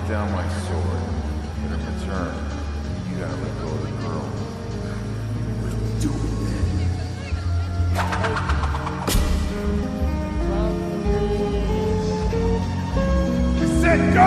down my sword, but in return, you gotta let go of the girl. Do it, man. Set, go!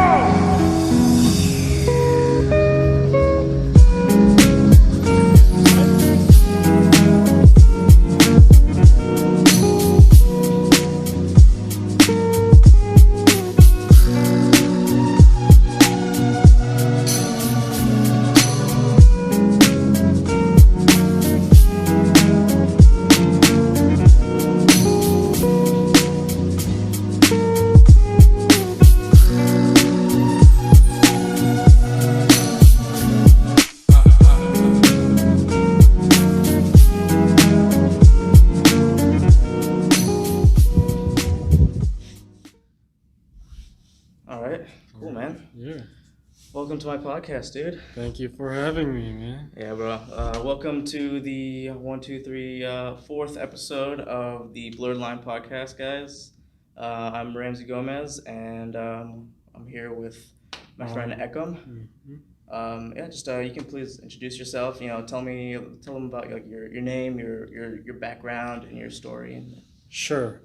Welcome to my podcast, dude. Thank you for having me, man. Yeah, bro. Welcome to the 4th episode of the Blurred Line podcast, guys. I'm Ramsey Gomez, and I'm here with my friend Ekam. Mm-hmm. You can please introduce yourself. Tell them about your name, your background, and your story. Sure.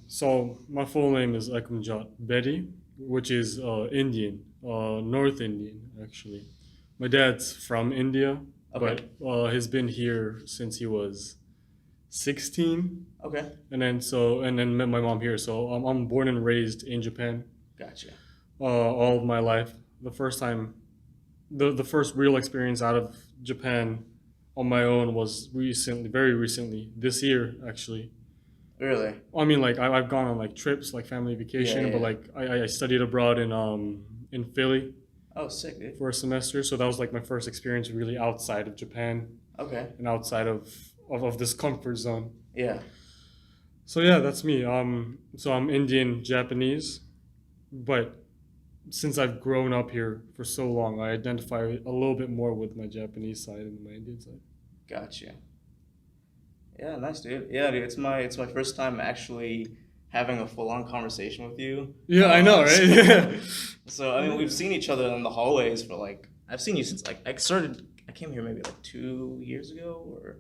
So my full name is Ekamjot Bedi, which is Indian. North Indian, actually. My dad's from India, Okay. but he's been here since he was 16. Okay. And then met my mom here. So I'm born and raised in Japan. Gotcha. All of my life. The first first real experience out of Japan on my own was very recently, this year actually. Really? I mean, like I've gone on like trips, like family vacation, but like I studied abroad in Philly. Oh, sick, dude. For a semester, so that was like my first experience really outside of Japan. Okay. And outside of this comfort zone. Yeah. So yeah, that's me. So I'm Indian Japanese, but since I've grown up here for so long, I identify a little bit more with my Japanese side and my Indian side. Gotcha. Yeah, nice, dude. Yeah, dude, it's my first time actually having a full-on conversation with you. Yeah, I know, right? Yeah. So, I mean, we've seen each other in the hallways for I've seen you since I came here maybe 2 years ago, or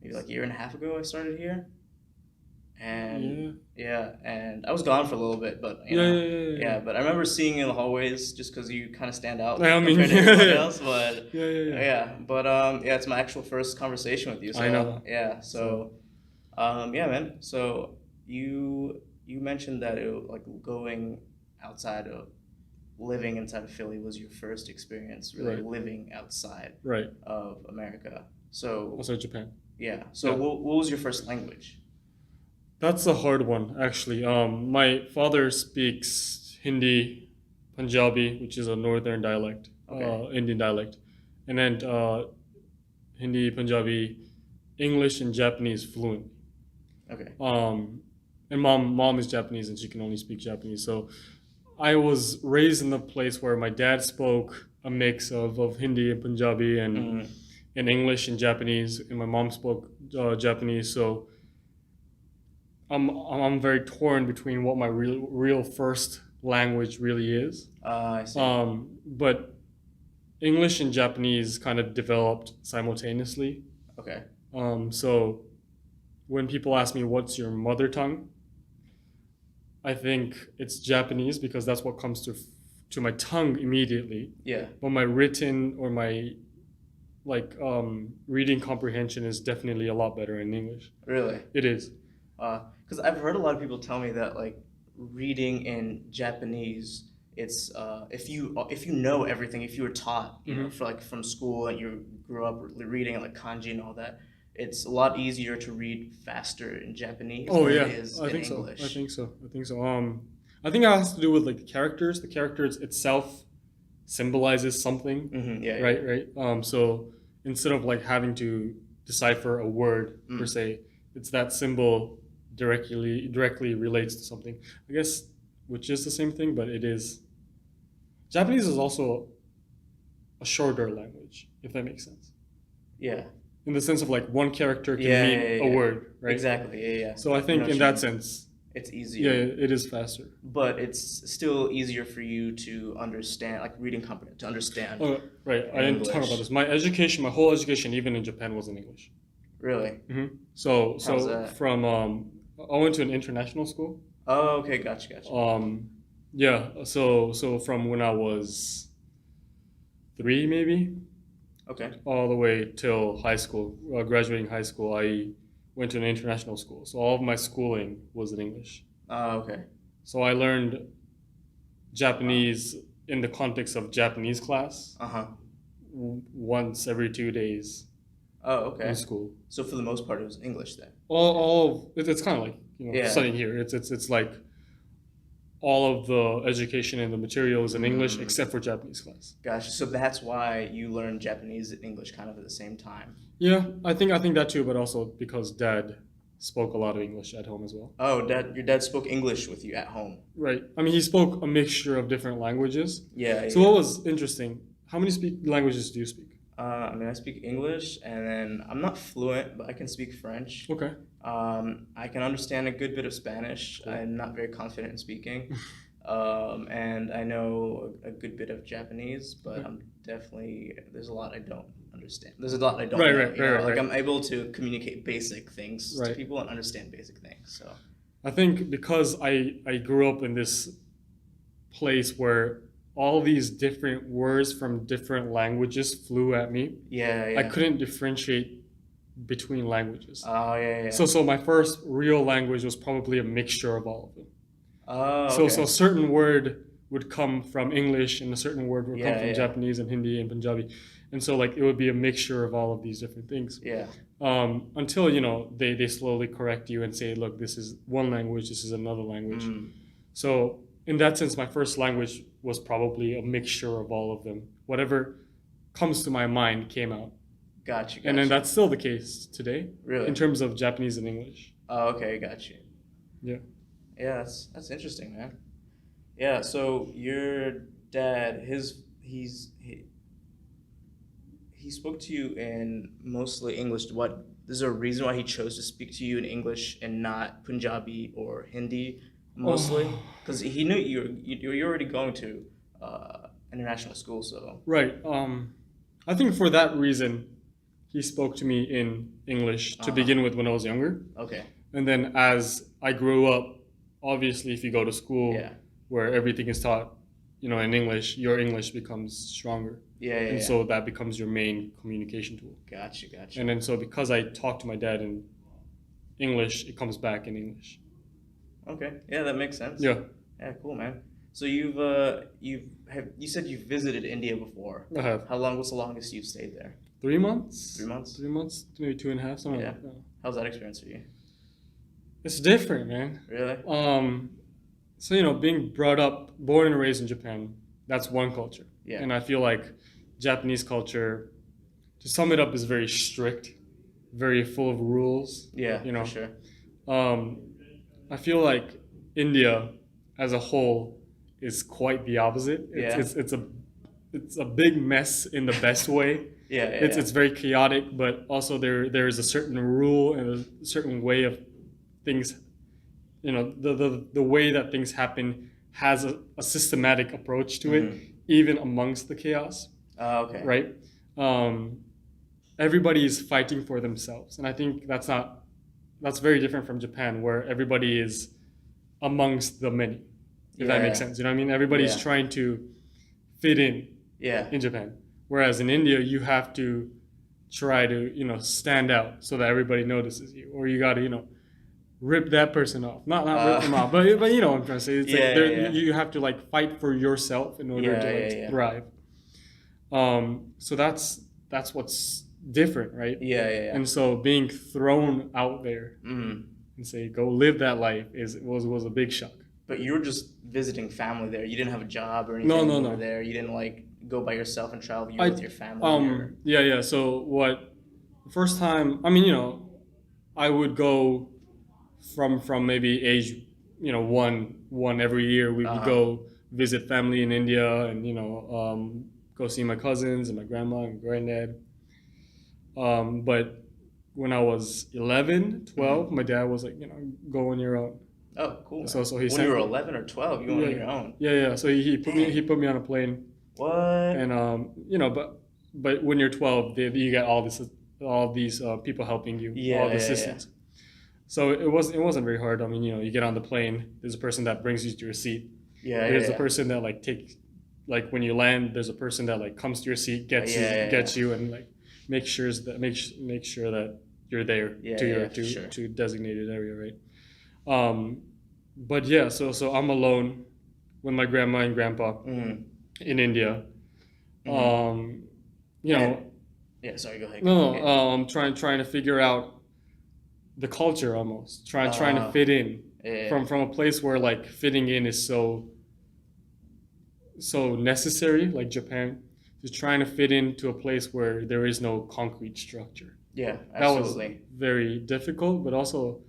maybe a year and a half ago I started here. And and I was gone for a little bit, but but I remember seeing you in the hallways just because you kind of stand out compared to everybody else. But it's my actual first conversation with you. So, I know. Yeah, so man. So you mentioned that going outside of living inside of Philly was your first experience really living outside of America. So also Japan. Yeah. So what was your first language? That's a hard one, actually. My father speaks Hindi, Punjabi, which is a northern dialect, Indian dialect, and then Hindi, Punjabi, English, and Japanese fluent. Okay. And mom is Japanese, and she can only speak Japanese. So I was raised in a place where my dad spoke a mix of Hindi and Punjabi and English and Japanese, and my mom spoke Japanese. So I'm very torn between what my real first language really is. I see. But English and Japanese kind of developed simultaneously. Okay. So when people ask me what's your mother tongue, I think it's Japanese because that's what comes to my tongue immediately. Yeah. But my written or my reading comprehension is definitely a lot better in English. Really? It is. Because I've heard a lot of people tell me that reading in Japanese, it's if you know everything, if you were taught from school and you grew up reading kanji and all that, it's a lot easier to read faster in Japanese than it is in English. I think so. I think it has to do with the characters. The characters itself symbolizes something. Mm-hmm. Right. So instead of having to decipher a word per se, it's that symbol directly relates to something. I guess, which is the same thing, but it is. Japanese is also a shorter language, if that makes sense. Yeah. In the sense of one character can mean a word, right? Exactly. Yeah. So I think in that sense, It's Yeah, easier, it is faster. but it's still easier for you to understand, like reading comprehension, to understand Oh, right. I in didn't talk about English. this. My education, my whole education, even in Japan, was in English. Really? So How's so that? from I went to an international school. Oh, okay, gotcha. Yeah. So from when I was 3, maybe, Okay. all the way till high school, graduating high school, I went to an international school. So all of my schooling was in English. Oh, okay. So I learned Japanese in the context of Japanese class Uh-huh. once every 2 days Oh, in okay. school. So for the most part, it was English then. It's kind of like Yeah. studying here. It's like all of the education and the materials in English except for Japanese class. Gosh, so that's why you learned Japanese and English kind of at the same time. Yeah, I think that too, but also because Dad spoke a lot of English at home as well. Oh, your dad spoke English with you at home. Right. I mean, he spoke a mixture of different languages. Yeah. So what was interesting? How many languages do you speak? I mean, I speak English, and then I'm not fluent, but I can speak French. Okay. I can understand a good bit of Spanish. Cool. I'm not very confident in speaking. And I know a good bit of Japanese, but Okay. I'm definitely, there's a lot I don't understand. There's a lot I don't Right, know. right, you know? right, Like right. I'm able to communicate basic things to Right. people and understand basic things. So I think because I grew up in this place where all these different words from different languages flew at me, yeah. I couldn't differentiate between languages. Oh yeah. So my first real language was probably a mixture of all of them. Oh, So okay. a certain word would come from English and a certain word would come Yeah, from yeah. Japanese and Hindi and Punjabi. And so like it would be a mixture of all of these different things. Yeah. Until, they slowly correct you and say, look, this is one language, this is another language. So in that sense, my first language was probably a mixture of all of them. Whatever comes to my mind came out. Gotcha. And then that's still the case today really. in terms of Japanese and English. Oh, okay, got you. Yeah. Yeah, that's interesting, man. Yeah, so your dad, he spoke to you in mostly English. What is there a reason why he chose to speak to you in English and not Punjabi or Hindi mostly? Because he knew you're already going to international school, so Right. I think for that reason, he spoke to me in English to begin with when I was younger. okay. And then as I grew up, obviously, if you go to school Yeah. where everything is taught, in English, your English becomes stronger. Yeah. And so that becomes your main communication tool. Gotcha. And then so because I talk to my dad in English, it comes back in English. Okay. Yeah, that makes sense. Yeah, Yeah, cool, man. So you said you've visited India before. I have. How long? What's the longest you've stayed there? 3 months? 3 months. 3 months, maybe 2.5, something Yeah. like that. How's that experience for you? It's different, man. Really? So, being born and raised in Japan, that's one culture. Yeah. And I feel like Japanese culture, to sum it up, is very strict, very full of rules. Yeah, for sure. I feel like India as a whole is quite the opposite. It's a big mess in the best way. Yeah. It's very chaotic, but also there is a certain rule and a certain way of things. The way that things happen has a systematic approach to it, even amongst the chaos. Oh, okay. Right? Everybody is fighting for themselves, and I think that's very different from Japan, where everybody is amongst the many. If that makes sense, you know what I mean? Everybody's trying to fit in Japan, whereas in India you have to try to stand out so that everybody notices you, or you got to rip that person off. Not rip them off, but you know what I'm trying to say. It's you have to fight for yourself in order to thrive. So that's what's different, right? Yeah. And so being thrown out there and say go live that life was a big shock. But you were just visiting family there. You didn't have a job or anything. No. You were there. You didn't go by yourself and travel. You were with your family. Yeah. So the first time, I mean, I would go from maybe age, one every year. We would go visit family in India and go see my cousins and my grandma and granddad. But when I was 11, 12, my dad was like, go on your own. Oh, cool. So he When sent you were 11 or 12, you went on your own. Yeah. So he put me on a plane, What? and but when you're 12, you get all these people helping you, all the assistance. So it wasn't very hard. I mean, you get on the plane. There's a person that brings you to your seat. There's a person that like when you land. There's a person that like comes to your seat, gets you, and like make sure that you're there to designated area, right? But yeah, so I'm alone with my grandma and grandpa in India. Yeah, sorry, go ahead. I'm trying to figure out the culture almost. Trying to fit in from a place where like fitting in is so necessary, like Japan. Just trying to fit into a place where there is no concrete structure. Yeah, absolutely. That was very difficult, but also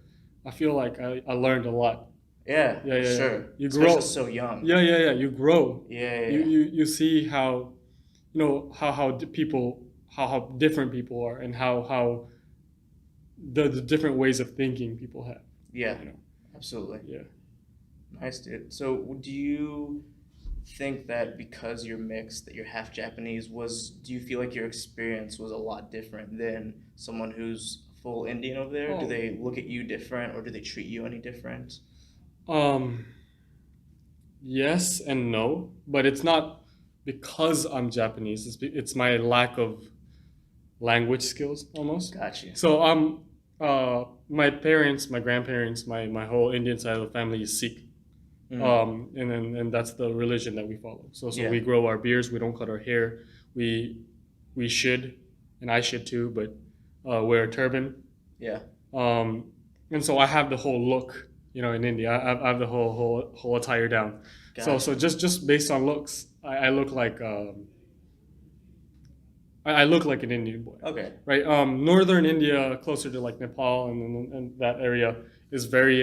I feel like I learned a lot. Yeah, sure. You Especially grow so young. Yeah. You grow. Yeah. You see how how different people are, and how the different ways of thinking people have. Yeah, absolutely. Yeah. Nice, dude. So do you think that because you're mixed, that you're half Japanese, do you feel like your experience was a lot different than someone who's full Indian over there? Do they look at you different, or do they treat you any different? Yes and no, but it's not because I'm Japanese. It's my lack of language skills almost. Gotcha. So my parents, my grandparents, my whole Indian side of the family is Sikh. And that's the religion that we follow. So we grow our beards, we don't cut our hair. We should, and I should too, but wear a turban. Yeah. And so I have the whole look, in India. I have the whole attire down. Gotcha. So just based on looks, I look like I look like an Indian boy. Okay. Right. Northern India, closer to like Nepal and that area, is very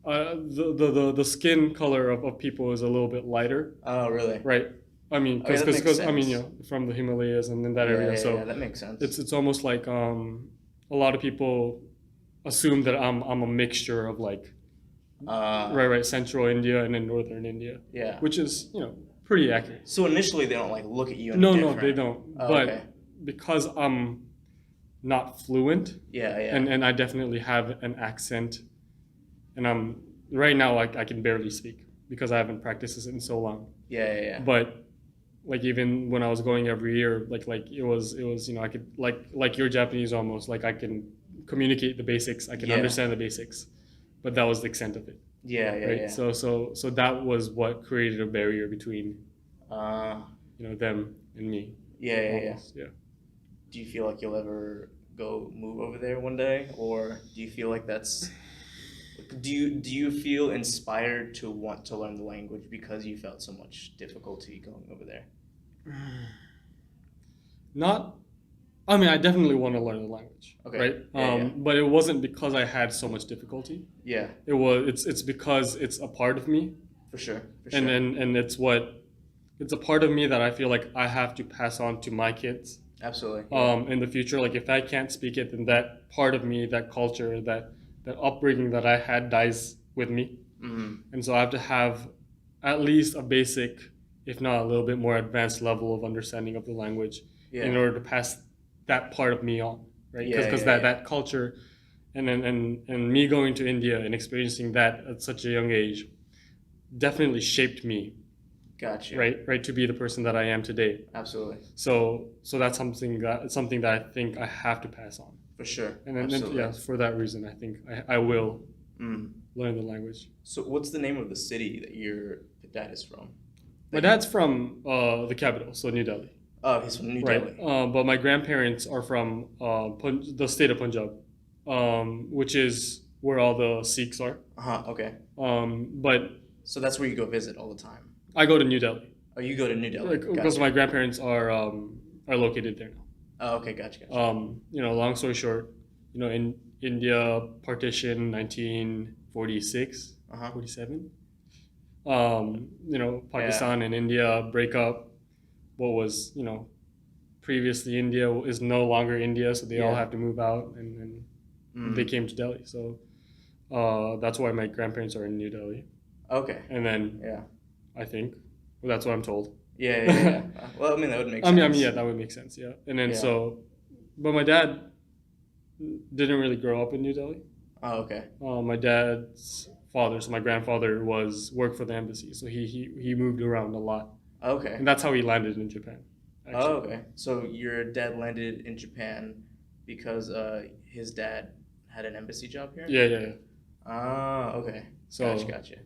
the skin color of people is a little bit lighter. Oh, really? Right. I mean, because I mean, from the Himalayas and in that area, so that makes sense. It's almost like a lot of people assume that I'm a mixture of like right Central India and then Northern India. Yeah. Which is pretty accurate. So initially they don't like look at you. No, they don't. Oh, but okay. Because I'm not fluent. Yeah. And I definitely have an accent. And right now I can barely speak because I haven't practiced this in so long. Yeah. But like even when I was going every year, like it was I could like you're Japanese almost, like I can communicate the basics, I can understand the basics, but that was the extent of it. Yeah. So that was what created a barrier between them and me. Yeah. Yeah. Do you feel like you'll ever move over there one day, or do you feel like do you feel inspired to want to learn the language because you felt so much difficulty going over there? I mean, I definitely want to learn the language. Okay. Right. But it wasn't because I had so much difficulty. Yeah. It's because it's a part of me. For sure. And it's a part of me that I feel like I have to pass on to my kids. Absolutely. In the future, like if I can't speak it, then that part of me, that culture, that upbringing that I had dies with me. Mm-hmm. And so I have to have at least a basic, if not a little bit more advanced level of understanding of the language in order to pass that part of me on, right? Because that culture and me going to India and experiencing that at such a young age definitely shaped me. Gotcha. Right, to be the person that I am today. Absolutely. So that's something that I think I have to pass on. For sure. And then for that reason, I think I will learn the language. So what's the name of the city that your dad is from? My dad's from the capital, so New Delhi. Oh, he's from New Delhi. But my grandparents are from the state of Punjab, which is where all the Sikhs are. Okay. But so that's where you go visit all the time. I go to New Delhi. Oh, you go to New Delhi. Because my grandparents are located there now. Oh, okay, gotcha. Long story short, in India partition 1946, 47. Pakistan and India break up. What was previously India is no longer India, so they all have to move out, and they came to Delhi. So That's why my grandparents are in New Delhi. Okay. And then Yeah. I think that's what I'm told. Yeah. Well, I mean, that would make I sense. mean, yeah, that would make sense. Yeah. And then Yeah. but my dad didn't really grow up in New Delhi. Oh, okay. My dad's father, so my grandfather, worked for the embassy, so he moved around a lot, Okay. and that's how he landed in Japan. Actually. Oh, okay. So your dad landed in Japan because his dad had an embassy job here? Yeah. Ah, okay. So Gotcha.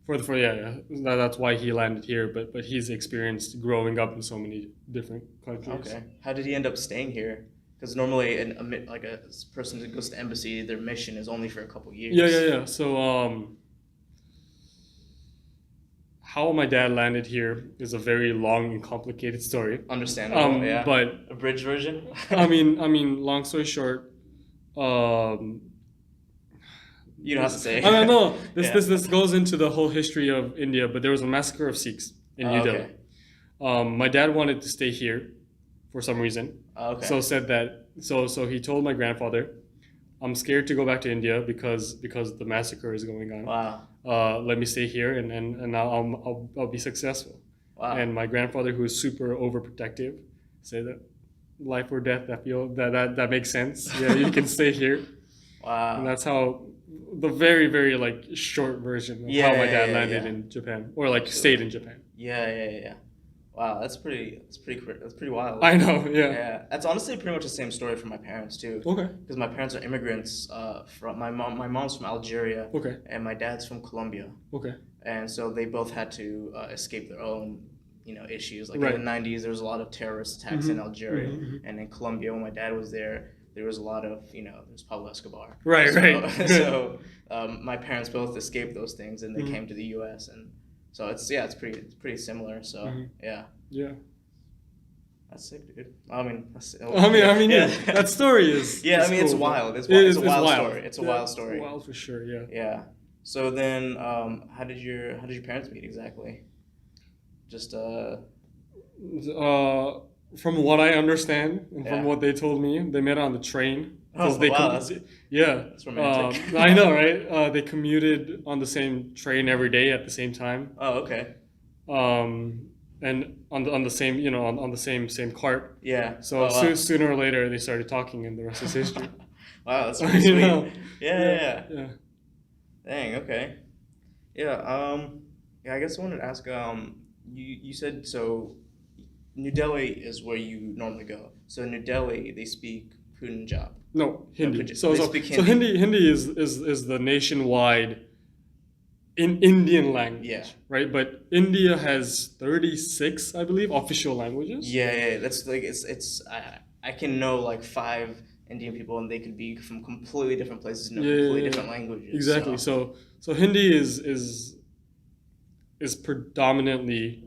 for yeah, that's why he landed here. But he's experienced growing up in so many different countries. Okay. How did he end up staying here? Because normally, like a person that goes to embassy, their mission is only for a couple years. Yeah. So how my dad landed here is a very long and complicated story. Understandable. Yeah. But abridged version. I mean, long story short, You don't have to say. I don't know. Yeah. This goes into the whole history of India, but there was a massacre of Sikhs in New Delhi. My dad wanted to stay here for some reason. Okay. So said that. So he told my grandfather, "I'm scared to go back to India because the massacre is going on. Wow. Let me stay here and I'll be successful." Wow. And my grandfather, who is super overprotective, said that life or death. That makes sense. Yeah, you can stay here. Wow. And that's how the very, very like short version of how my dad landed in Japan, or like stayed in Japan. Yeah. Wow, that's pretty wild. I know. Yeah. Yeah, that's honestly pretty much the same story for my parents too. Okay. Because my parents are immigrants. From my mom's from Algeria. Okay. And my dad's from Colombia. Okay. And so they both had to escape their own, issues. Like Right. in the '90s, there was a lot of terrorist attacks in Algeria, and in Colombia, when my dad was there was a lot of, there's Pablo Escobar. Right. So my parents both escaped those things, and they came to the U.S. and so it's pretty similar. So yeah. Yeah. That's sick, dude. I mean, yeah. That story is. Yeah, is I mean, it's cool, wild. It's It's wild story. It's a wild story. It's wild for sure. Yeah. Yeah. So then, how did your parents meet exactly? Just From what I understand and from Yeah. what they told me, they met on the train. Oh, They wow, that's romantic. I know, right? They commuted on the same train every day at the same time. Oh, okay. And on the same on the same cart. Yeah. So Oh, wow. sooner or later they started talking, and the rest is history. Wow, that's pretty You sweet. know? Yeah. Yeah. Dang. Okay. Yeah. Yeah. I guess I wanted to ask. You said so. New Delhi is where you normally go. So in New Delhi, they speak Punjab. No, Hindi. Punjab. So They so, speak so Hindi is the nationwide in Indian language. Yeah. Right, but India has 36, I believe, official languages. Yeah. That's like it's. I can know like 5 Indian people, and they could be from completely different places, know completely different languages. Exactly. So Hindi is predominantly.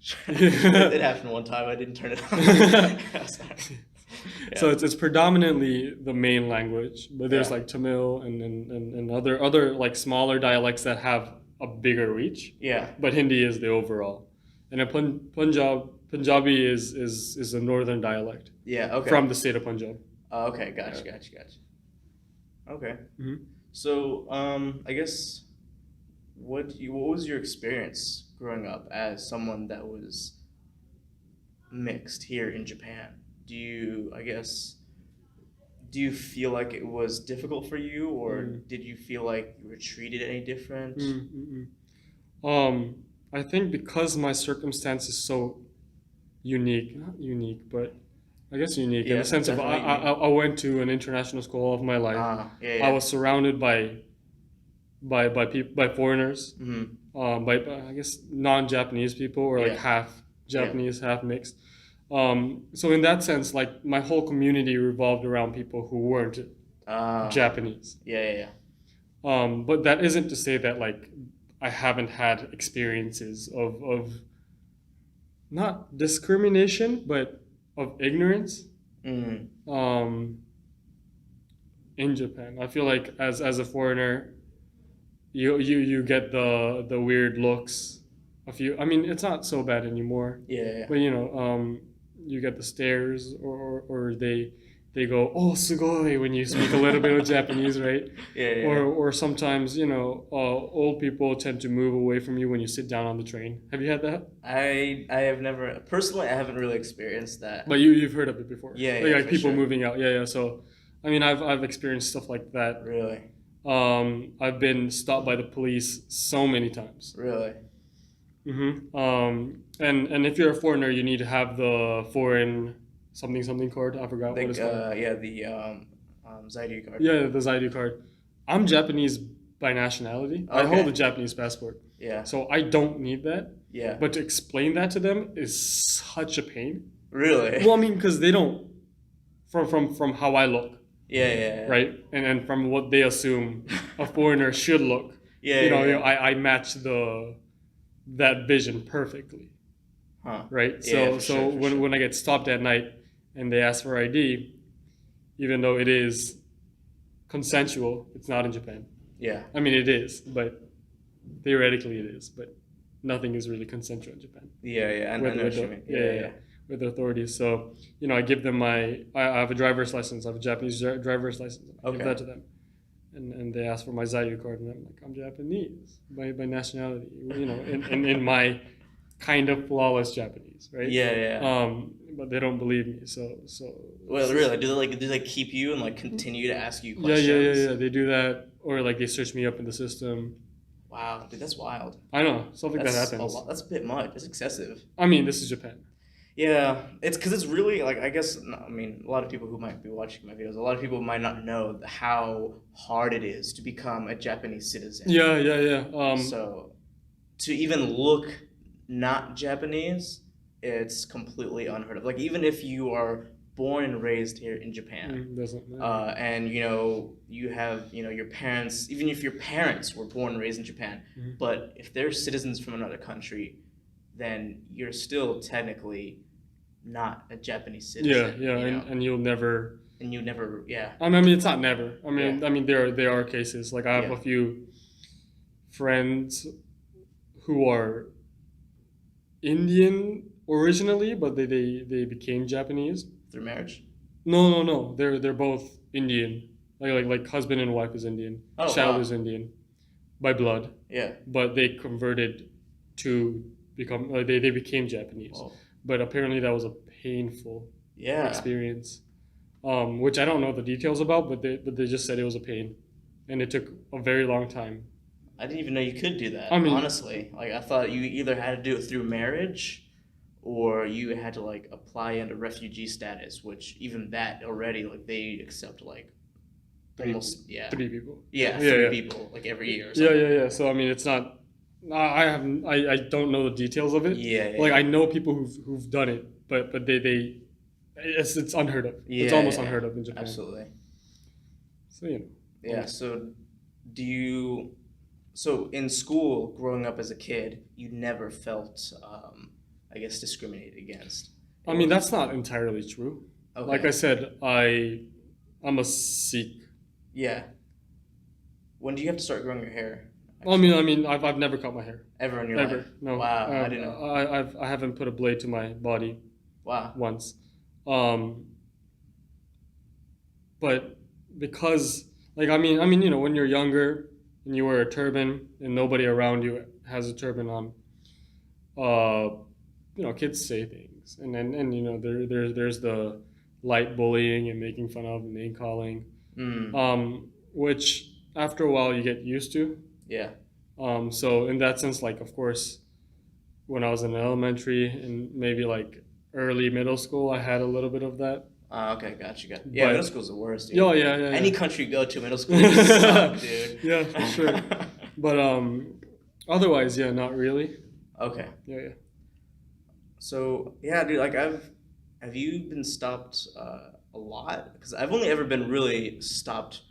Just making sure. It happened one time. I didn't turn it on. Sorry. Yeah. So it's predominantly the main language, but there's Yeah. like Tamil and other like smaller dialects that have a bigger reach. Yeah. But Hindi is the overall, and Punjabi is a northern dialect Yeah. Okay. from the state of Punjab. Oh, okay. Gotcha. Okay. Mhm. So, I guess, what was your experience growing up as someone that was mixed here in Japan? Do you feel like it was difficult for you, or did you feel like you were treated any different? I think because my circumstance is so not unique, but I guess unique in Yeah, the sense of definitely I went to an international school all of my life. Yeah. I was surrounded by foreigners, by I guess non-Japanese people, or like Yeah. half Japanese, half mixed. So in that sense, like my whole community revolved around people who weren't Japanese. Yeah. But that isn't to say that like I haven't had experiences of not discrimination, but of ignorance. In Japan, I feel like as a foreigner, you get the weird looks. I mean, it's not so bad anymore. Yeah. But you get the stares, or they go, "Oh, sugoi," when you speak a little bit of Japanese, right? Yeah. Or sometimes, old people tend to move away from you when you sit down on the train. Have you had that? I have never personally. I haven't really experienced that. But you've heard of it before. Yeah, Like, yeah, like for people sure. moving out. Yeah, yeah. So, I mean, I've experienced stuff like that. Really, I've been stopped by the police so many times. really. And if you're a foreigner, you need to have the foreign something card. I forgot what Like, it's called. yeah, the Zaidi card. Yeah, the Zaidu card. I'm Japanese by nationality. I Okay. hold a Japanese passport, Yeah, so I don't need that. yeah. But to explain that to them is such a pain. Really? Well, I mean, because they don't, from how I look, Yeah. right, and from what they assume a foreigner should look. Yeah. you know, yeah. I match that vision perfectly, Huh. right? Yeah, So for so sure, for when sure. when I get stopped at night and they ask for ID, even though it is consensual, it's not in Japan. Yeah. I mean, it is, but theoretically it is, but nothing is really consensual in Japan Yeah. I know what you mean. Yeah. with the authorities. So I give them I have a driver's license. I have a Japanese driver's license. I give Okay. that to them. And they ask for my Zayu card, and I'm like, I'm Japanese by nationality, in my kind of flawless Japanese, right? Yeah. But they don't believe me, so. Well, really, do they keep you and like continue to ask you Yeah, questions? yeah. They do that, or like they search me up in the system. Wow, dude, that's wild. I know stuff like that That's happens. a lot. That's a bit much. That's excessive. I mean, this is Japan. Yeah, it's because it's really like I guess I mean a lot of people who might be watching my videos, a lot of people might not know how hard it is to become a Japanese citizen. Yeah. So to even look not Japanese, it's completely unheard of. Like even if you are born and raised here in Japan, Doesn't matter. and you have your parents, even if your parents were born and raised in Japan, Mhm. but if they're citizens from another country, then you're still technically not a Japanese citizen. Yeah, you know? and you'll never. And you never, yeah. I mean, it's not never. I mean, there are cases. Like I have Yeah. a few friends who are Indian originally, but they became Japanese. Through marriage. No. They're both Indian. Like husband and wife is Indian. Oh, Child wow. is Indian by blood, Yeah. but they converted to become. They became Japanese. Well, But apparently that was a painful yeah. experience, which I don't know the details about, but they just said it was a pain, and it took a very long time. I didn't even know you could do that. I mean- honestly, like I thought you either had to do it through marriage, or you had to like apply under refugee status, which even that already like they accept like almost Three people. yeah Yeah, three yeah. people like every year. Or something. Yeah. So I mean, it's not. I don't know the details of it. Yeah. Like I know people who've done it, but it's unheard of. It's Yeah, almost yeah. unheard of in Japan. Absolutely. So Yeah. So in school, growing up as a kid, you never felt, I guess, discriminated against. I mean that's not entirely true. Okay. Like I said, I'm a Sikh. Yeah. When do you have to start growing your hair? I mean I've never cut my hair Ever in your ever. life? No. Wow, I didn't know. I haven't put a blade to my body Wow. once. But because like I mean when you're younger and you wear a turban and nobody around you has a turban on, kids say things and there's the light bullying and making fun of and name calling, which after a while you get used to. Yeah. So in that sense, like of course, when I was in elementary and maybe like early middle school, I had a little bit of that. Okay, got you. Yeah, But- middle school's the worst, dude. Yeah. Any country you go to, middle school, you suck, dude. Yeah, for sure. But otherwise, yeah, not really. Okay. Yeah. So yeah, dude, like have you been stopped a lot? Because I've only ever been really stopped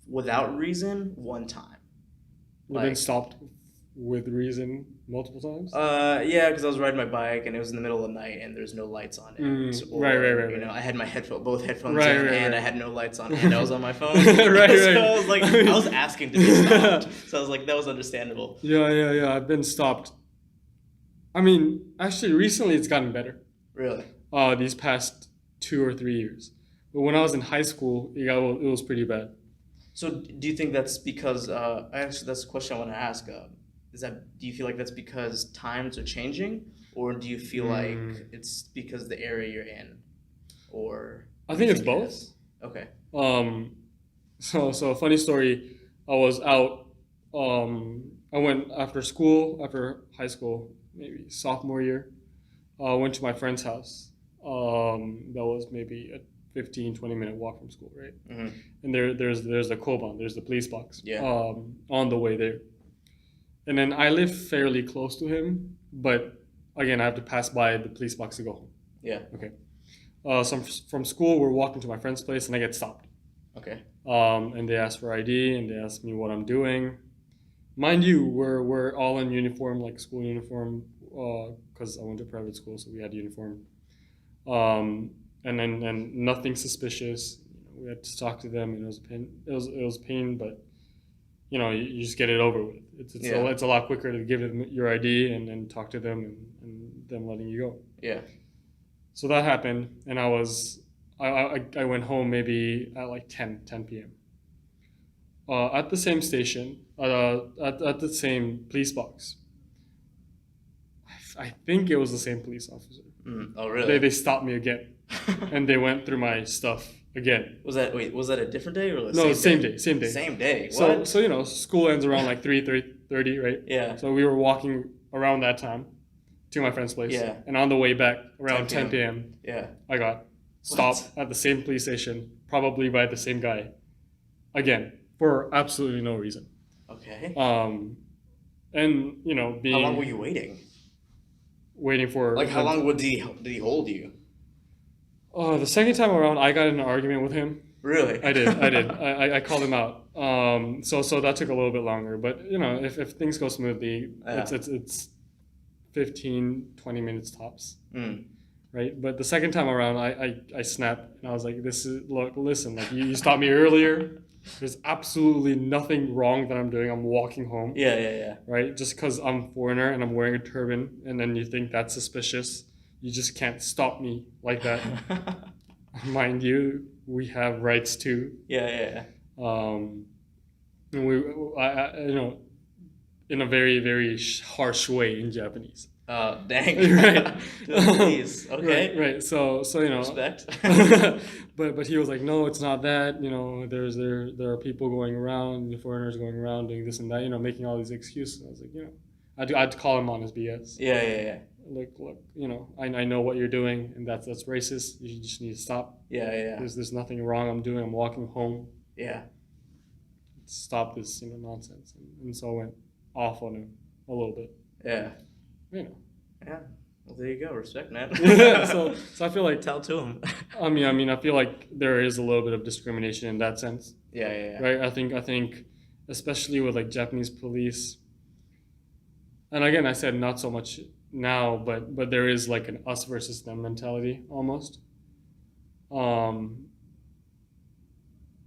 without reason one time. You've been Like- stopped with reason multiple times. Yeah, because I was riding my bike and it was in the middle of the night and there's no lights on it. Right. I had my both headphones Right, in right, and I right. had no lights on and I was on my phone. Right. So I was like, I was asking to be stopped. So I was like, that was understandable. Yeah. I've been stopped. I mean, actually, recently it's gotten better. Really? These past 2 or 3 years. But when I was in high school, it was pretty bad. So do you think that's because actually that's the question I want to ask. Do you feel like that's because times are changing, or do you feel like it's because the area you're in, or I what do think you it's it both. is? Okay. So a funny story. I was out. I went after school, after high school, maybe sophomore year. I went to my friend's house. That was maybe a 15, 20-minute walk from school, right? Mm-hmm. And there's the koban, there's the police box. Yeah. On the way there. And then I live fairly close to him, but again, I have to pass by the police box to go home. Yeah. Okay. So from school, we're walking to my friend's place, and I get stopped. Okay. And they ask for ID, and they ask me what I'm doing. Mind you, we're all in uniform, like school uniform, because I went to private school, so we had uniform. And nothing suspicious. We had to talk to them, and it was a pain. It was pain, but you just get it over with. It's a lot quicker to give them your ID and then talk to them and them letting you go. Yeah. So that happened, and I went home maybe at like 10 p.m. At the same station, at the same police box. I think it was the same police officer. Oh, really? They stopped me again, and they went through my stuff again. Was that a different day or No, same day? Same day. Same day. So What? so school ends around like 3:30, right? Yeah. So we were walking around that time to my friend's place. Yeah. And on the way back around 10 10 p.m. Yeah. I got stopped at the same police station, probably by the same guy, again for absolutely no reason. Okay. And being How long were you waiting? waiting for Like, how long did he hold you? The second time around, I got in an argument with him. Really? I did. I called him out. So that took a little bit longer, but if things go smoothly, Yeah. it's 15, 20 minutes tops. Mm. Right? But the second time around, I snapped, and I was like, listen, like you stopped me earlier. There's absolutely nothing wrong that I'm doing. I'm walking home. Yeah. Right? Just because I'm a foreigner and I'm wearing a turban, and then you think that's suspicious, you just can't stop me like that. Mind you, we have rights too. Yeah. And in a very, very harsh way in Japanese. Dang. Right. Please. Okay. Right. So Respect. but he was like, no, it's not that. There are people going around, foreigners going around doing this and that. Making all these excuses. I was like, I'd call him on his BS. Yeah. Look, I know what you're doing, and that's racist. You just need to stop. Yeah. There's nothing wrong I'm doing. I'm walking home. Yeah. Stop this, nonsense. And so I went off on him a little bit. Yeah. Yeah. Well, there you go. Respect, man. so I feel like Tell to him. I mean, I feel like there is a little bit of discrimination in that sense. Yeah. Right? I think especially with like Japanese police. And again, I said not so much now, but there is like an us versus them mentality almost.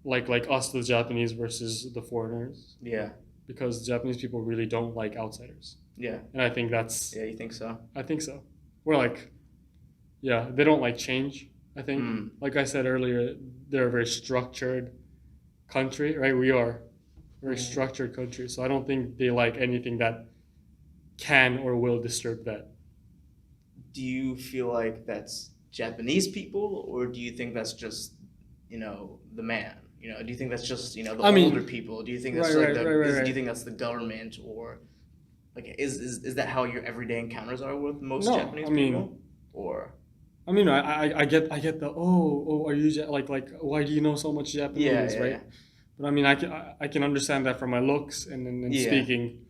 Like us, the Japanese versus the foreigners. Yeah. Because Japanese people really don't like outsiders. Yeah. And I think that's... Yeah, you think so? I think so. We're like... Yeah, they don't like change, I think. Like I said earlier, they're a very structured country, right? We are a very structured country. So I don't think they like anything that can or will disturb that. Do you feel like that's Japanese people, or do you think that's just, the man? Do you think that's just, the older people? Do you think that's do you think that's the government, or like is that how your everyday encounters are with most Japanese people? Or I mean, I get the are you like why do you know so much Japanese, right? Yeah. But I mean, I can understand that from my looks and speaking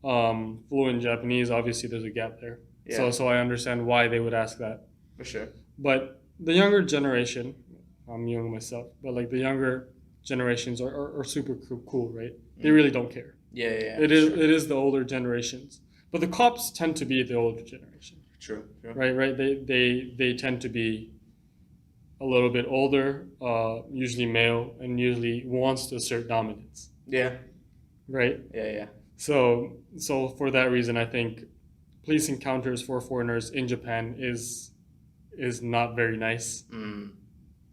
fluent Japanese. Obviously, there's a gap there. Yeah. So I understand why they would ask that. For sure. But the younger generation, I'm young myself, but like the younger generations are super cool, right? They really don't care. Yeah. It is the older generations, but the cops tend to be the older generation. True. Right. They tend to be a little bit older, usually male, and usually wants to assert dominance. Yeah. Right. Yeah. So for that reason, I think police encounters for foreigners in Japan is not very nice.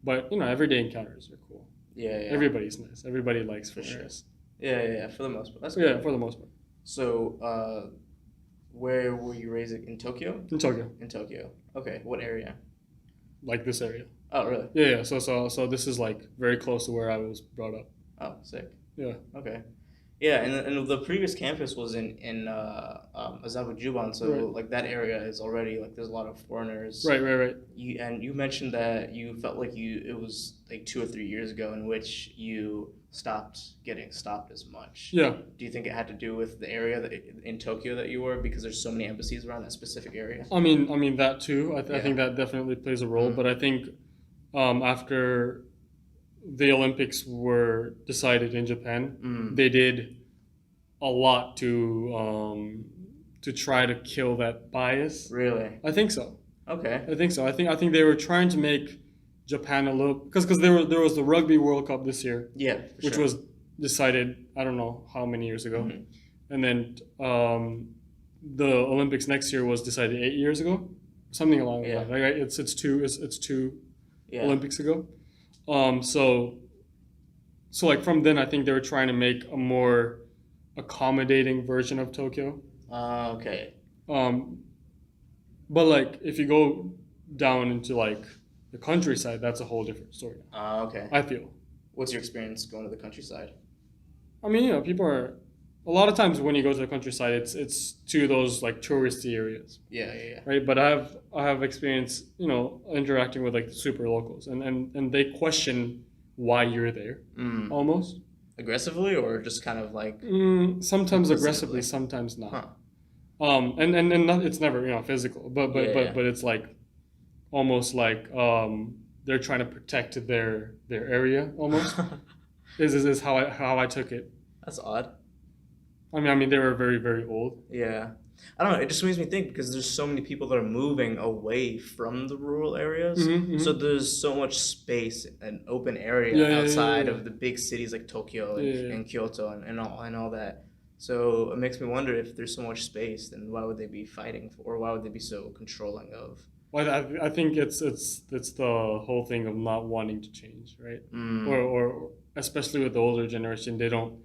But everyday encounters are cool. Yeah, yeah. Everybody's nice. Everybody likes For sure. foreigners. Yeah, for the most part. That's Yeah, good. for the most part. So, where were you raised in Tokyo? In Tokyo, In Tokyo. Okay, what area? like this area. Oh, really? Yeah. So this is like very close to where I was brought up. Oh, sick. Yeah. Okay. Yeah, and the previous campus was in Azabu so Right. like that area is already like there's a lot of foreigners. Right. You mentioned that you felt like it was like 2 or 3 years ago in which you stopped getting stopped as much. Yeah. Do you think it had to do with the area in Tokyo that you were because there's so many embassies around that specific area? I mean that too. I Yeah. think that definitely plays a role. Mhm. But I think after the Olympics were decided in Japan, they did a lot to try to kill that bias. Really? I think so. Okay. I think they were trying to make Japan a little because there was the Rugby World Cup this year, Yeah, for which sure. was decided I don't know how many years ago, Mhm. and then the Olympics next year was decided 8 years ago, something along Yeah. that. Right? It's two Yeah. Olympics ago. So like from then I think they were trying to make a more accommodating version of Tokyo. Okay. But like if you go down into like the countryside, that's a whole different story now, Okay. I feel. What's your experience going to the countryside? I mean, people are a lot of times when you go to the countryside, it's to those like touristy areas, Yeah. right? But I have experience, interacting with like the super locals, and they question why you're there almost. Aggressively or just kind of like Sometimes Implicitly. aggressively, sometimes not. Huh. And not, it's never physical, but Yeah. but it's like almost like they're trying to protect their area almost. is how I took it. That's odd. I mean they were very very old. Yeah. I don't know. It just makes me think because there's so many people that are moving away from the rural areas. Mhm. So there's so much space and open area Yeah. outside of the big cities like Tokyo and, Yeah. and Kyoto and all that. So it makes me wonder if there's so much space, then why would they be fighting for, or why would they be so controlling of? Well, I think it's the whole thing of not wanting to change, right? Mm. Or especially with the older generation, they don't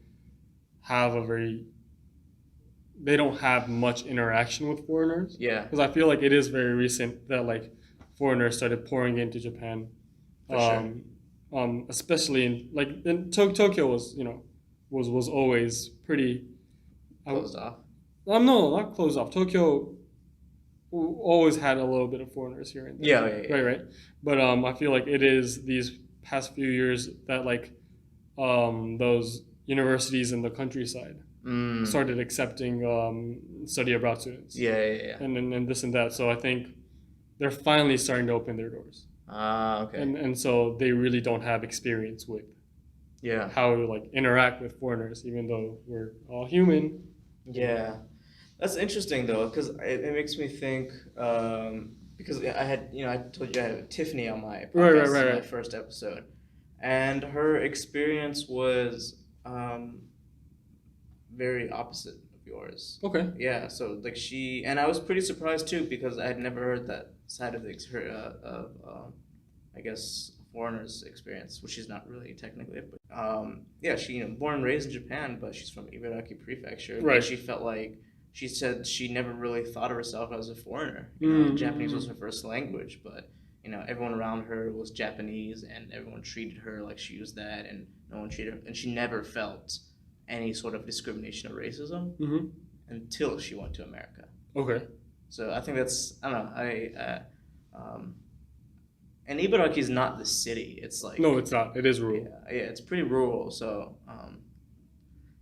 have much interaction with foreigners. Yeah. Because I feel like it is very recent that like foreigners started pouring into Japan. For sure. Especially in Tokyo was always pretty Closed off. No, not closed off. Tokyo always had a little bit of foreigners here and there. Yeah. Right. But I feel like it is these past few years that like those universities in the countryside started accepting study abroad students. Yeah. And this and that. So I think they're finally starting to open their doors. Okay. And so they really don't have experience with Yeah. how to like interact with foreigners, even though we're all human. Yeah, that's interesting though, because it makes me think. Because I told you I had Tiffany on my podcast in my first episode, and her experience was very opposite of yours. Okay. Yeah, so like and I was pretty surprised too because I had never heard that side of I guess foreigners' experience, which she's not really technically, but yeah, she born and raised in Japan, but she's from Ibaraki Prefecture. Right. But she said she never really thought of herself as a foreigner. Japanese was her first language, but everyone around her was Japanese, and everyone treated her like she was that, and no one treated her, and she never felt any sort of discrimination or racism until she went to America. Okay. So I think that's I don't know and Ibaraki is not the city. It's like No, it's not. It is rural. Yeah, it's pretty rural. So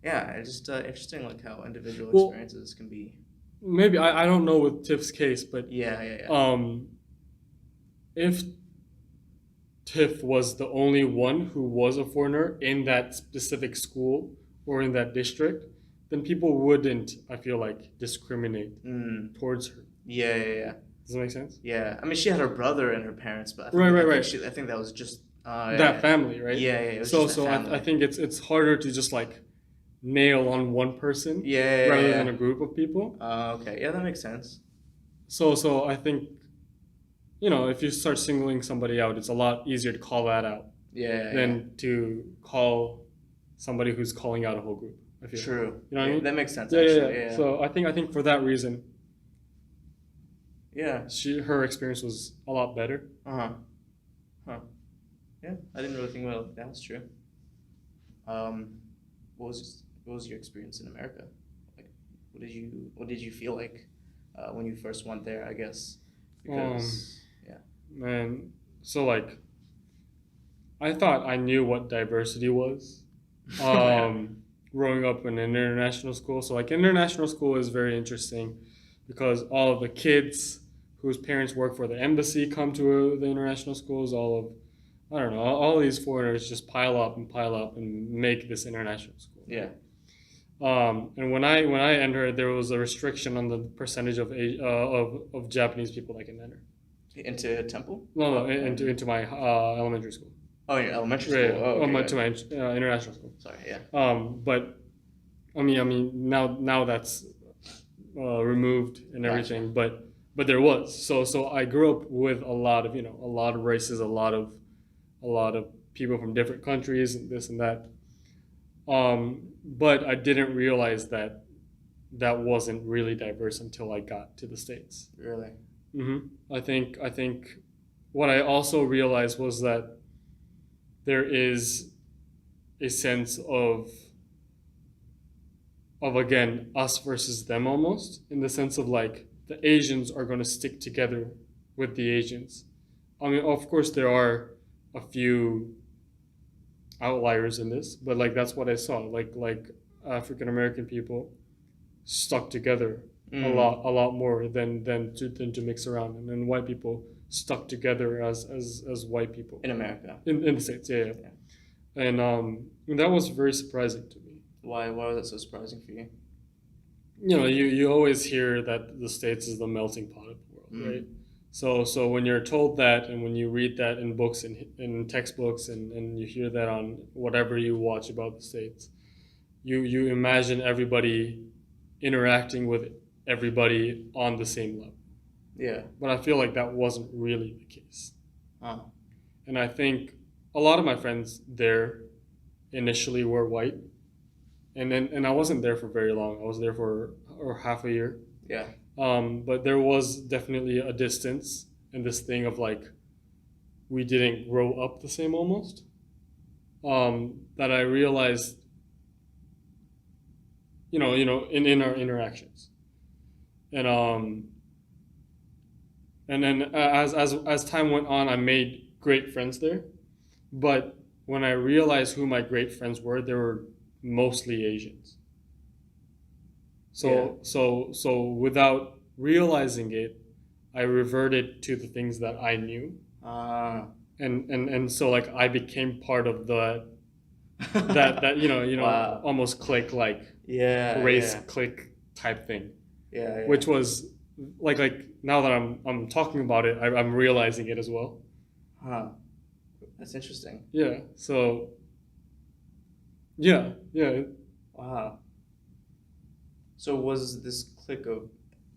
yeah, it's just interesting like how individual experiences can be. Maybe I don't know with Tiff's case, but Yeah. If Tiff was the only one who was a foreigner in that specific school or in that district, then people wouldn't, I feel like, discriminate towards her. Yeah. Does that make sense? Yeah, I mean, she had her brother and her parents, but I think I think that was just that family, right? Yeah. It was So just that family. I think it's harder to just like nail on one person Yeah. rather than a group of people. Okay, yeah, that makes sense. So I think if you start singling somebody out, it's a lot easier to call that out Yeah. than to call somebody who's calling out a whole group. I feel. True. You know what I mean? That makes sense. Yeah, Actually. yeah. Yeah. So I think for that reason, Yeah. her experience was a lot better. Huh. Yeah. I didn't really think about it like that. That's true. What was your experience in America? Like, what did you feel like when you first went there? I guess because Man, so like, I thought I knew what diversity was. Growing up in an international school, so like international school is very interesting because all of the kids whose parents work for the embassy come to the international schools. I don't know, all these foreigners just pile up and make this international school. Yeah. And when I entered, there was a restriction on the percentage of Japanese people that can enter. Into Temple? No, into my elementary school. Oh, your elementary school. Right. Oh, okay, To my international school. Sorry. Yeah. But I mean, now that's removed and everything. Gotcha. But there was. So I grew up with a lot of races, a lot of people from different countries, and this and that. But I didn't realize that wasn't really diverse until I got to the States. Really? I think what I also realized was that there is a sense of again us versus them almost, in the sense of like the Asians are going to stick together with the Asians. I mean, of course there are a few outliers in this, but like that's what I saw. Like African American people stuck together a lot more than to mix around, and then white people stuck together as white people In America. in the States. Yeah. And that was very surprising to me. Why was that so surprising for you? You always hear that the States is the melting pot of the world, right? So when you're told that, and when you read that in books and in textbooks, and you hear that on whatever you watch about the States, you imagine everybody interacting with everybody on the same level. Yeah. But I feel like that wasn't really the case. Oh. And I think a lot of my friends there initially were white, and I wasn't there for very long. I was there for half a year. Yeah. But there was definitely a distance and this thing of like we didn't grow up the same almost. That I realized, in our interactions, and then as time went on, I made great friends there. But when I realized who my great friends were, they were mostly Asians. So without realizing it, I reverted to the things that I knew. And so like I became part of that Wow. almost clique, like race clique type thing. Yeah. Which was like now that I'm talking about it, I'm realizing it as well. Huh. That's interesting. Yeah. So. Yeah. Wow. So was this clique of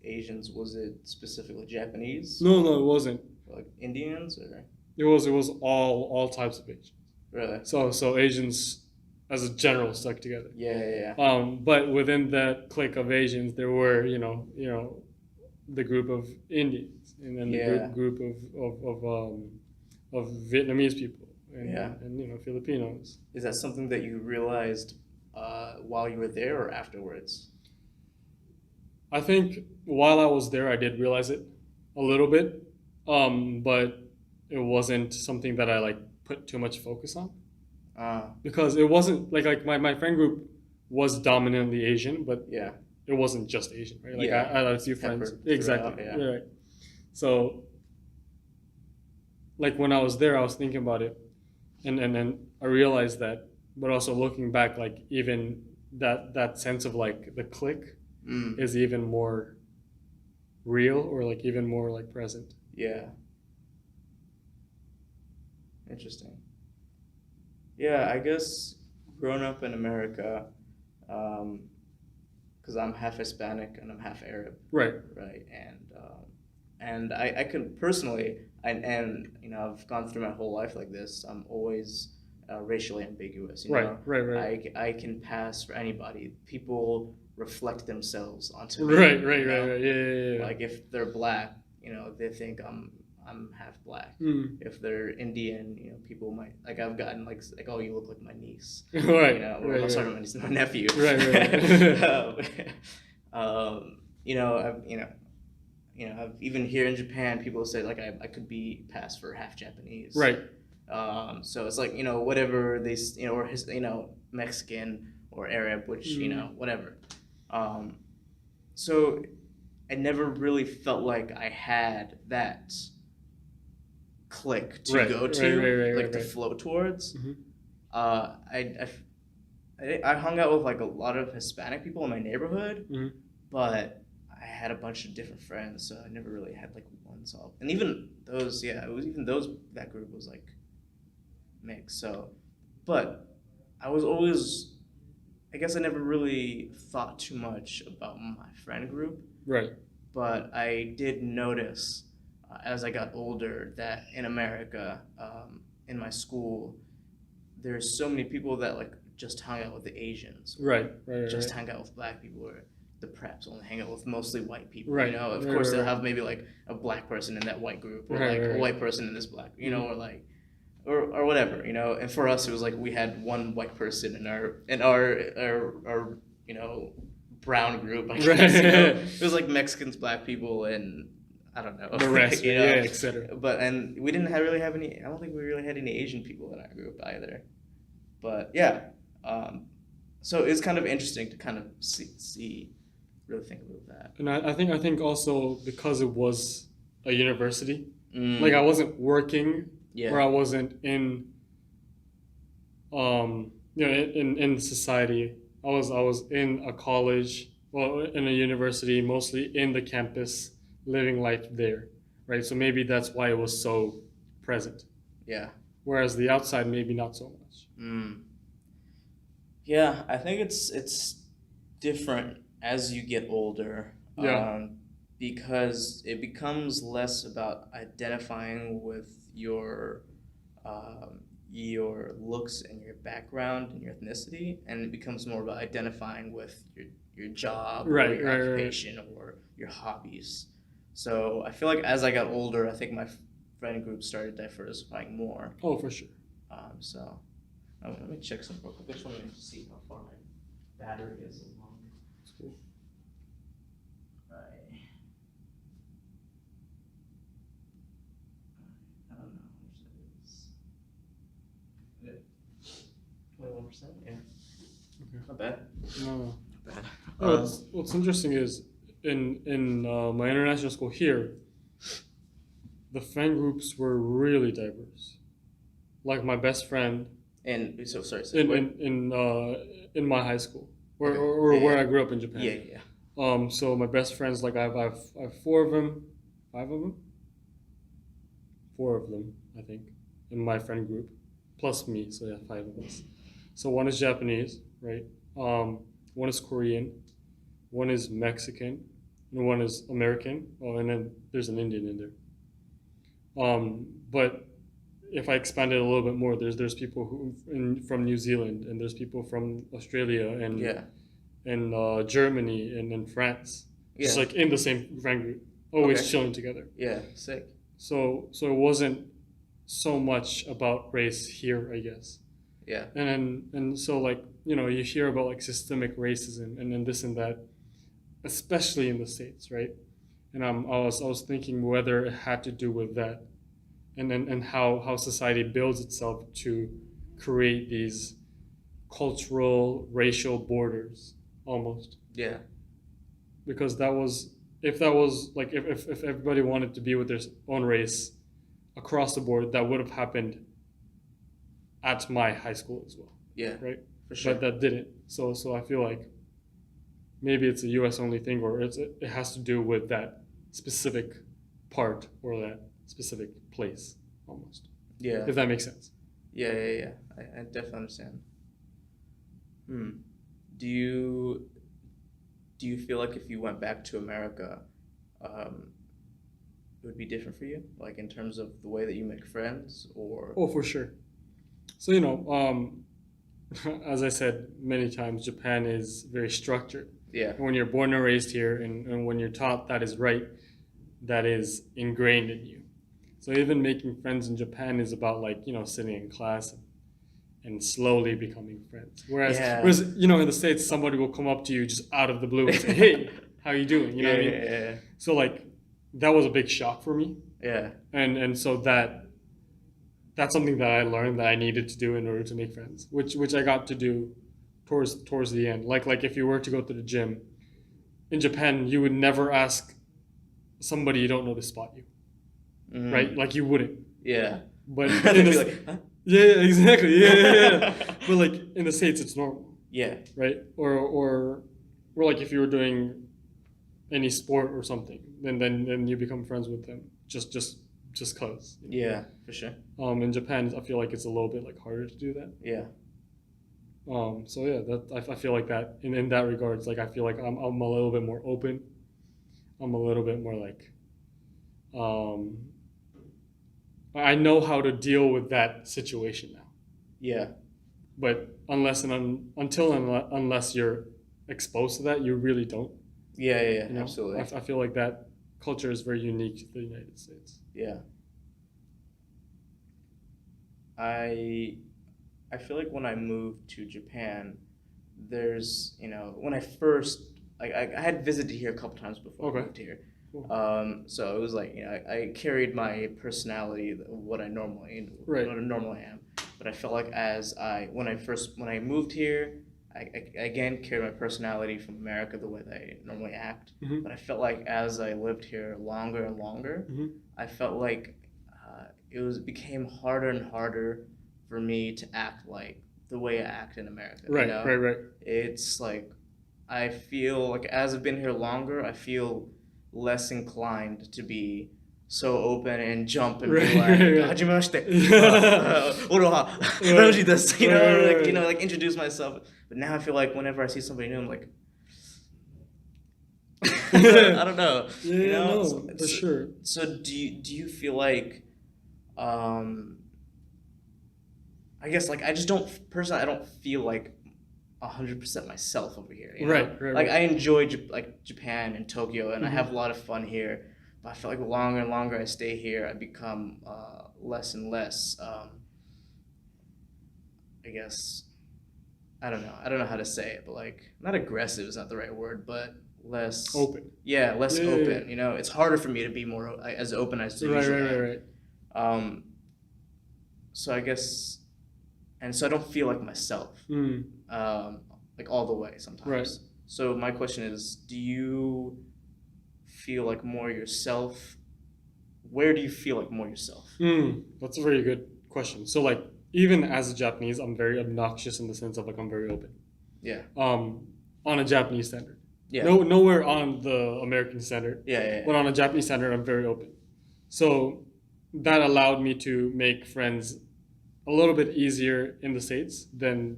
Asians, was it specifically Japanese? No, it wasn't. Or like Indians or? It was all types of Asians. Really? So Asians as a general stuck together. Yeah. But within that clique of Asians, there were the group of Indians, and then the group of Vietnamese people, and Filipinos. Is that something that you realized while you were there or afterwards? I think while I was there, I did realize it a little bit, but it wasn't something that I like put too much focus on. Because it wasn't like my friend group was dominantly Asian, but it wasn't just Asian, right? Like I had a few friends. Exactly. Yeah. Right. So like when I was there, I was thinking about it, and then I realized that, but also looking back, like even that sense of like the clique is even more real, or like even more like present. Yeah. Interesting. Yeah, I guess growing up in America, because I'm half Hispanic and I'm half Arab. Right. Right. And and I could personally, and you know, I've gone through my whole life like this. I'm always racially ambiguous. You know, Right. I can pass for anybody. People reflect themselves onto me. Right. You know? Yeah. Like if they're black, you know, they think I'm half black. Mm. If they're Indian, you know, people might like I've gotten like oh you look like my niece. Right. You know, or Right. I'm sorry, my niece, my nephew. Right. You know, I've even here in Japan, people say like I could be passed for half Japanese. Right. So it's like you know whatever they you know or his you know Mexican or Arab, which you know whatever. So I never really felt like I had that click to go to, like to flow towards. Mm-hmm. I hung out with like a lot of Hispanic people in my neighborhood, Mm-hmm. but I had a bunch of different friends, so I never really had like one solid. And even those, yeah, it was even those that group was like mixed. So, but I was always, I guess I never really thought too much about my friend group. Right. But I did notice as I got older that in America, in my school, there's so many people that like just hung out with the Asians, Right. just hang out with black people, or the preps only hang out with mostly white people. Right. You know, of course they'll have maybe like a black person in that white group, or like a white person in this black, you know, or like. Or whatever, you know, and for us it was like we had one white person in our you know brown group. I guess, you know? It was like Mexicans, black people, and I don't know The rest, you know? etc. But and we didn't really have any. I don't think we really had any Asian people in our group either. But yeah, so it's kind of interesting to kind of see really think about that. And I think also because it was a university, like I wasn't working. Yeah. Or I wasn't in, in society. I was in a college, well, in a university, mostly in the campus, living life there, right? So maybe that's why it was so present. Yeah. Whereas the outside, maybe not so much. Yeah, I think it's different as you get older. Yeah. Because it becomes less about identifying with your looks and your background and your ethnicity, and it becomes more about identifying with your job or your occupation or your hobbies. So I feel like as I got older, I think my friend group started diversifying more. Oh, for sure. So let me check some real quick. I just want to see how far my battery is along. That's cool. I don't know how much that is. 21%? Yeah. Okay. Not bad. No. Not bad. What's interesting is in my international school here, the friend groups were really diverse. Like my best friend. And so sorry. In my high school, or Okay. where I grew up in Japan. Yeah. So my best friends, like I have 4 of them, 5 of them, 4 of them, I think, in my friend group, plus me. So yeah, 5 of us. So one is Japanese, right? One is Korean, one is Mexican, and one is American. Oh, and then there's an Indian in there. But if I expand it a little bit more, there's people from New Zealand, and there's people from Australia, and Germany, and France. Yeah. Just like in the same friend group, always chilling together. Yeah, sick. So it wasn't so much about race here, I guess. Yeah. And so like you hear about like systemic racism and this and that, especially in the States, right? And I was thinking whether it had to do with that. And how society builds itself to create these cultural, racial borders, almost. Yeah. Because if everybody wanted to be with their own race across the board, that would have happened at my high school as well. Yeah. Right? For sure. But that didn't. So I feel like maybe it's a US only thing, or it has to do with that specific part or that specific place, almost. Yeah. If that makes sense. Yeah. I definitely understand. Do you feel like if you went back to America, would be different for you, like in terms of the way that you make friends, or Oh, for sure. So, as I said many times, Japan is very structured. yeah, And when you're born and raised here, and when you're taught that is right, that is ingrained in you. So even making friends in Japan is about like, sitting in class and slowly becoming friends. Whereas, Yeah. in the States, somebody will come up to you just out of the blue and say, hey, how you doing? You know what I mean? Yeah. So like, that was a big shock for me. Yeah. And so that's something that I learned that I needed to do in order to make friends, which I got to do towards the end. Like if you were to go to the gym in Japan, you would never ask somebody you don't know to spot you, right? Like you wouldn't. Yeah. But They'd be like, huh? yeah, exactly. Yeah. But like in the States, it's normal, Yeah. right? Or like if you were doing any sport or something, then you become friends with them just cause. Yeah, for sure. In Japan, I feel like it's a little bit like harder to do that. Yeah. So yeah, that I feel like that in that regards, like I feel like I'm a little bit more open. I'm a little bit more like, I know how to deal with that situation now. Yeah. But unless you're exposed to that, you really don't. Yeah. You know? Absolutely. I feel like that culture is very unique to the United States. Yeah. I feel like when I moved to Japan, there's, when I first, I had visited here a couple times before I moved here. Cool. So it was like, I carried my personality, what I normally am. But I felt like when I moved here, I again carried my personality from America the way that I normally act. Mm-hmm. But I felt like as I lived here longer and longer, Mm-hmm. I felt like it became harder and harder for me to act like the way I act in America. Right. It's like I feel like as I've been here longer, I feel less inclined to be so open and jump and be like, "Hajimemashite, oroha, Ramji desu," like introduce myself. But now I feel like whenever I see somebody new, I'm like, I don't know. Yeah, no, for sure. So do you feel like, I guess like I just don't personally, I don't feel like 100% myself over here. Right. Like I enjoy Japan and Tokyo, and I have a lot of fun here. But I feel like the longer and longer I stay here, I become less and less. I guess I don't know how to say it, but like not aggressive is not the right word, but less open. Yeah, less Yeah, open. yeah. It's harder for me to be more as open as I usually am. Right. So I guess, and so I don't feel like myself, like all the way sometimes. Right. So my question is, do you feel like more yourself? Where do you feel like more yourself? That's a very good question. So like even as a Japanese, I'm very obnoxious in the sense of like I'm very open. Yeah. On a Japanese standard. Yeah. Nowhere on the American standard. Yeah. But on a Japanese standard, I'm very open. So that allowed me to make friends a little bit easier in the States than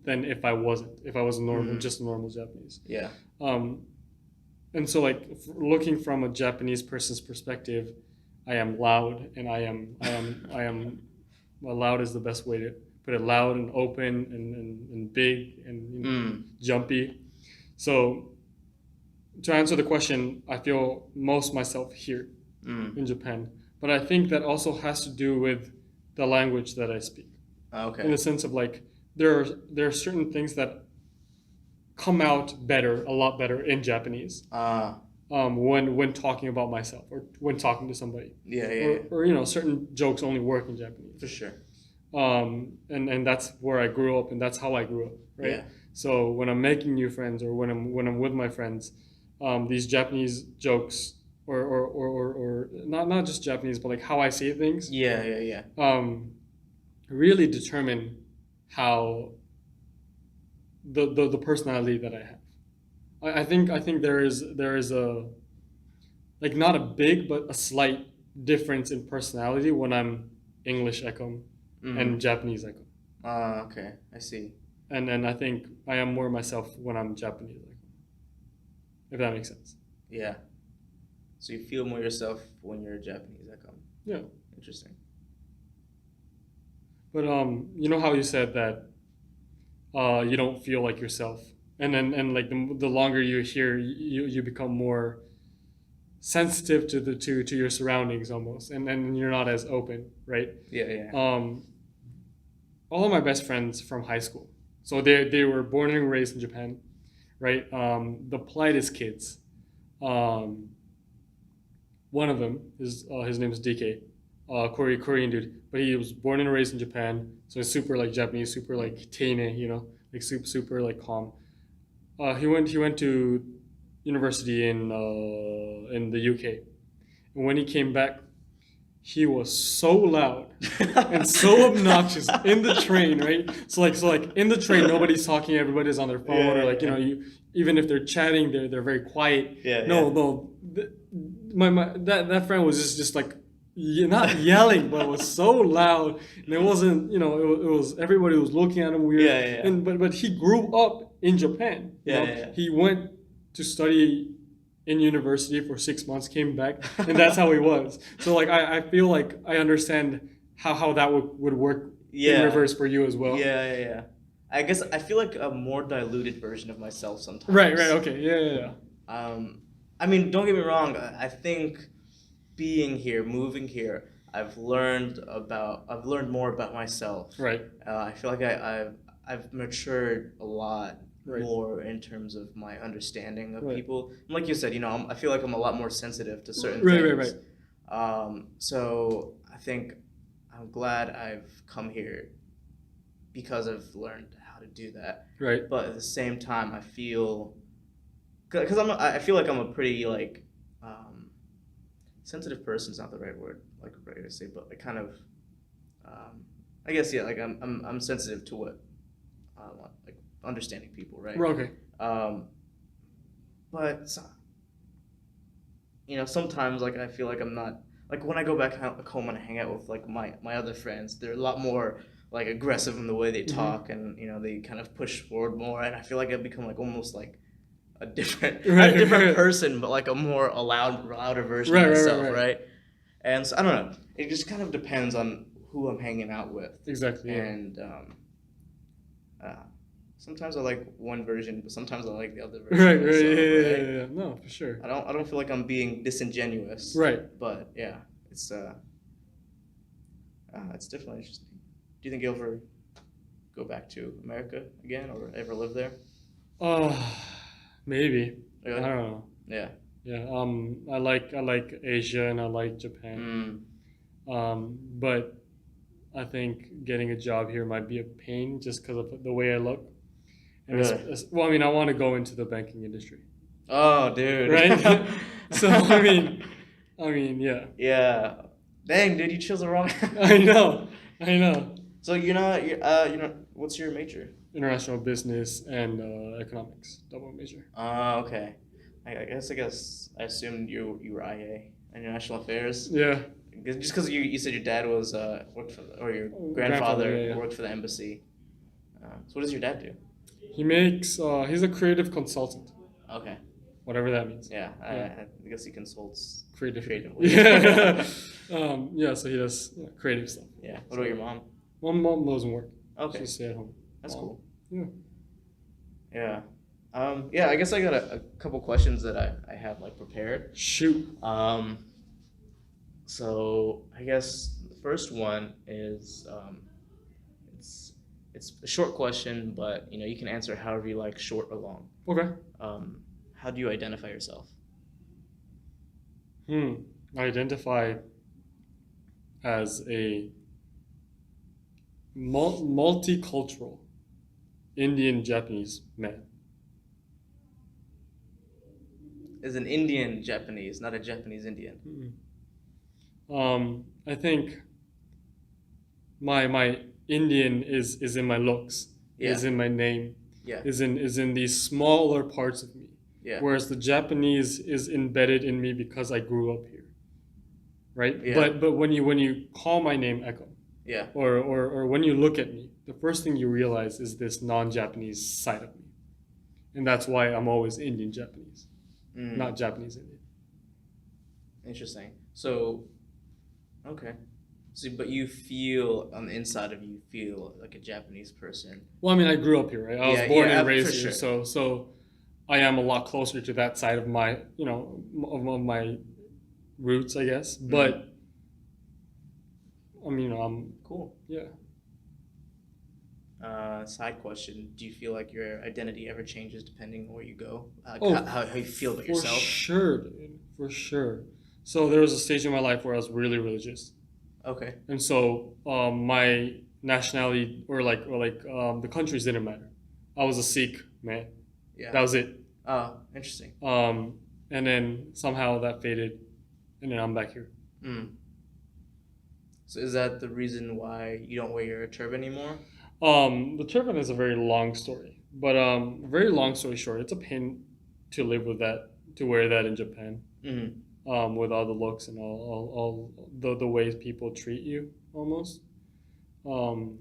if I wasn't. If I was just a normal Japanese. Yeah. And so like looking from a Japanese person's perspective, I am loud, and I am well, loud is the best way to put it. Loud and open and big and jumpy. So to answer the question, I feel most myself here in Japan. But I think that also has to do with the language that I speak. Okay. In the sense of like there are certain things that come out a lot better in Japanese. When talking about myself or when talking to somebody. Yeah. Or certain jokes only work in Japanese. For sure. And that's where I grew up, and that's how I grew up, right? Yeah. So when I'm making new friends or when I'm with my friends, these Japanese jokes or not just Japanese, but like how I say things. Yeah. Really determine how the personality that I have. I think there is a like not a big but a slight difference in personality when I'm English Ekam and Japanese Ekam. Okay, I see. And then I think I am more myself when I'm Japanese Ekam. If that makes sense. Yeah. So you feel more yourself when you're Japanese. Ekam. Yeah. Interesting. But you know how you said that you don't feel like yourself, and like the longer you're here, you become more sensitive to to your surroundings almost, and then you're not as open, right? Yeah, yeah. All of my best friends from high school, so they were born and raised in Japan, right? The politest kids. One of them is his name is DK, Korean dude, but he was born and raised in Japan, so he's super like Japanese, super like teine, you know, like super like calm. He went to university in the UK, and when he came back, he was so loud and so obnoxious in the train, right? So like in the train, nobody's talking, everybody's on their phone, Yeah, or like yeah. even if they're chatting, they're very quiet. Yeah, No, yeah. no, that friend was just like not yelling, but was so loud, and it wasn't, it was everybody was looking at him weird. Yeah, yeah, yeah. And but he grew up in Japan. Yeah, yeah, yeah. He went to study in university for 6 months, came back, and that's how he was. So like I feel like I understand how that would work in reverse for you as well. Yeah, yeah, yeah. I guess I feel like a more diluted version of myself sometimes. Right, okay, yeah. I mean, don't get me wrong. I think being here, moving here, I've learned more about myself. Right. I feel like I've matured a lot Right. more in terms of my understanding of Right. people. And like you said, I feel like I'm a lot more sensitive to certain Right, things. right. So I think I'm glad I've come here because I've learned how to do that. Right. But at the same time, I feel because I feel like I'm a pretty like sensitive person is not the right word, like right to say, but like kind of I guess yeah, like I'm sensitive to what like understanding people, right? Okay. But sometimes like I feel like I'm not like when I go back home and I hang out with like my other friends, they're a lot more like aggressive in the way they talk, and they kind of push forward more, and I feel like I've become like almost like a different not a different person, but like a more louder version of myself, right? And so I don't know. It just kind of depends on who I'm hanging out with. Exactly. Yeah. And sometimes I like one version, but sometimes I like the other version. Right. of myself, Yeah. No, for sure. I don't feel like I'm being disingenuous. Right. But yeah, it's definitely interesting. Do you think you'll ever go back to America again, or ever live there? Maybe. Really? I don't know. Yeah. Yeah. I like Asia and I like Japan. But I think getting a job here might be a pain just because of the way I look. And Really? well, I mean, I want to go into the banking industry, Oh, dude. right? So I mean, yeah. Yeah. Dang, dude, you chose the wrong. I know. So what's your major? International business and economics, double major. Oh, okay. I guess I assumed you were IA, International Affairs. Yeah. Just because you said your dad was worked for or your grandfather yeah. worked for the embassy. So what does your dad do? He makes. He's a creative consultant, Okay. whatever that means. Yeah. Yeah. I guess he consults Creatively. creatively. Yeah. So he does creative stuff. Yeah. What about your mom? Mom doesn't work. Okay. She stay at home. That's cool. Yeah. Yeah. Yeah, I guess I got a couple questions that I have like prepared. Shoot. So I guess the first one is it's a short question, but you can answer however you like, short or long. Okay. How do you identify yourself? I identify as a multicultural Indian-Japanese man. As an Indian Japanese, not a Japanese Indian. I think my Indian is in my looks, is in my name, is in these smaller parts of me. Yeah. Whereas the Japanese is embedded in me because I grew up here. Right? Yeah. But when you call my name Ekam, Yeah. or when you look at me, the first thing you realize is this non-Japanese side of me. And that's why I'm always Indian-Japanese, not Japanese Indian. Interesting. So, okay. So, but you feel on the inside of you, you feel like a Japanese person. Well, I mean, I grew up here, right? I was Yeah, born yeah, and raised for here, sure. so I am a lot closer to that side of my, of my roots, I guess. But I mean, Cool. yeah. Side question: do you feel like your identity ever changes depending on where you go? Oh, How you feel about For yourself? sure, dude. For sure. So there was a stage in my life where I was really religious, Okay. and so my nationality or the countries didn't matter. I was a Sikh man. Yeah. That was it. Oh, interesting. And then somehow that faded, and then I'm back here. Mm. So is that the reason why you don't wear your turban anymore? The turban is a very long story, but very long story short, it's a pain to live with that, to wear that in Japan. Mm. With all the looks and all the ways people treat you almost. Um,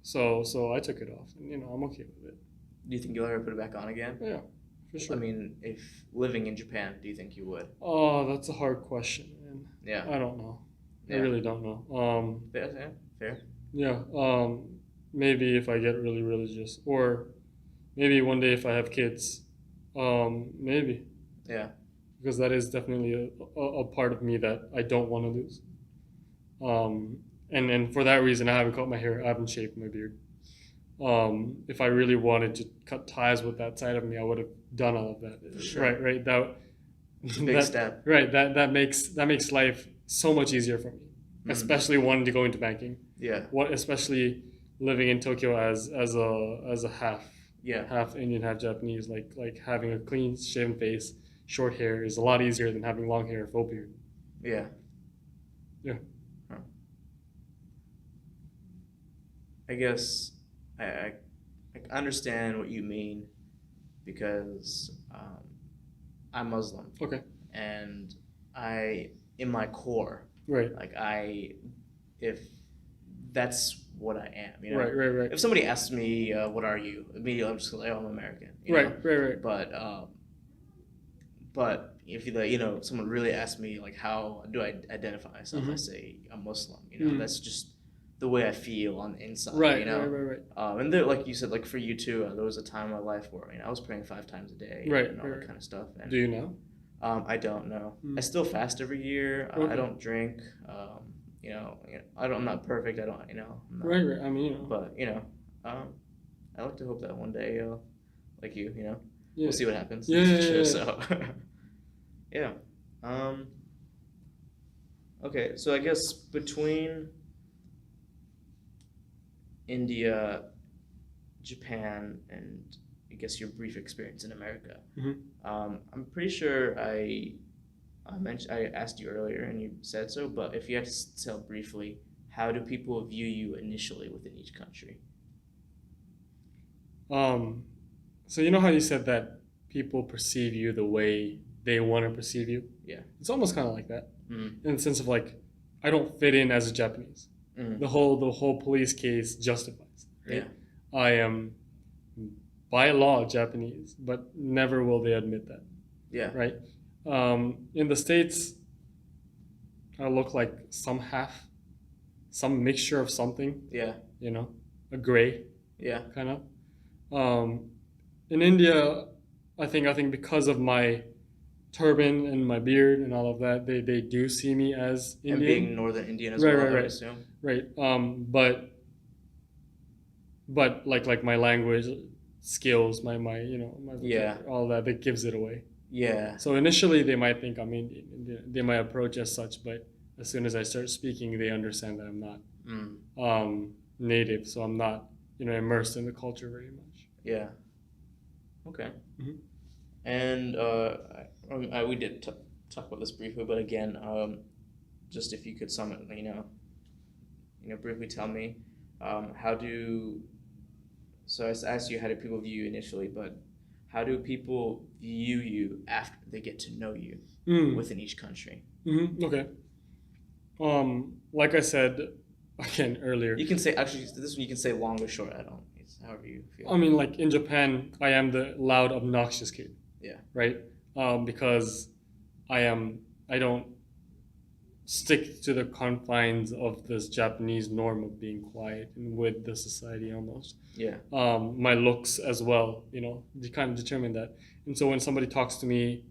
so I took it off, and I'm okay with it. Do you think you'll ever put it back on again? Yeah, for sure. I mean, if living in Japan, do you think you would? Oh, that's a hard question, man. Yeah. I don't know. I Yeah. really don't know. Fair. Yeah. Fair. Yeah. Maybe if I get really religious, or maybe one day if I have kids. Maybe. Yeah. Because that is definitely a part of me that I don't want to lose. And for that reason, I haven't cut my hair. I haven't shaved my beard. If I really wanted to cut ties with that side of me, I would have done all of that. For sure. Right. It's a big step. Right. That makes life so much easier for me, especially wanting to go into banking. Yeah. Especially living in Tokyo as a half Indian, half Japanese. Like having a clean shaven face, short hair is a lot easier than having long hair, full beard. Yeah. Yeah. Huh. I guess I understand what you mean because I'm Muslim. Okay. And in my core, Right. if that's what I am, you know. Right. If somebody asks me, "What are you?" immediately I'm just like, "Oh, I'm American." You Right. know? Right. But if someone really asks me like, "How do I identify myself?" I say I'm Muslim. You know, that's just the way I feel on the inside. Right. You know. Right. And there, like you said, like for you too, there was a time in my life where I was praying 5 times a day, Right, and all that right. kind of stuff. And Do you know? I don't know. I still fast every year. I Okay. don't drink. I'm not perfect. I don't. I'm not, Right. I mean, But I like to hope that one day, like you, yeah. we'll see what happens. Yeah. So, yeah. Okay, so I guess between India, Japan, and I guess your brief experience in America, I'm pretty sure I asked you earlier and you said so, but if you had to tell briefly, how do people view you initially within each country? So you know how you said that people perceive you the way they want to perceive you? Yeah. It's almost kind of like that, Mm. in the sense of like, I don't fit in as a Japanese. Mm. The whole police case justifies. Right? Yeah. I am by law Japanese, but never will they admit that. Yeah. Right? In the States, I look like some mixture of something. Yeah. A gray Yeah. kind of. In India, I think because of my turban and my beard and all of that, they do see me as Indian. And being Northern Indian as Right, well, right, I would right. assume. Right. But like my language skills, my Yeah. all that gives it away. Yeah. So initially they might think I'm Indian. They might approach as such, but as soon as I start speaking, they understand that I'm not native, so I'm not immersed in the culture very much. Yeah. Okay. Mhm. And we did talk about this briefly, but again, just if you could sum it, briefly tell me, how do. So I asked you how do people view you initially, but how do people view you after they get to know you within each country? Okay. Like I said again earlier. You can say this one. You can say long or short. I don't. It's however you feel. I mean, like in Japan, I am the loud, obnoxious kid. Yeah. Right. Because I am I don't stick to the confines of this Japanese norm of being quiet and with the society almost. Yeah. My looks as well, they kind of determine that. And so when somebody talks to me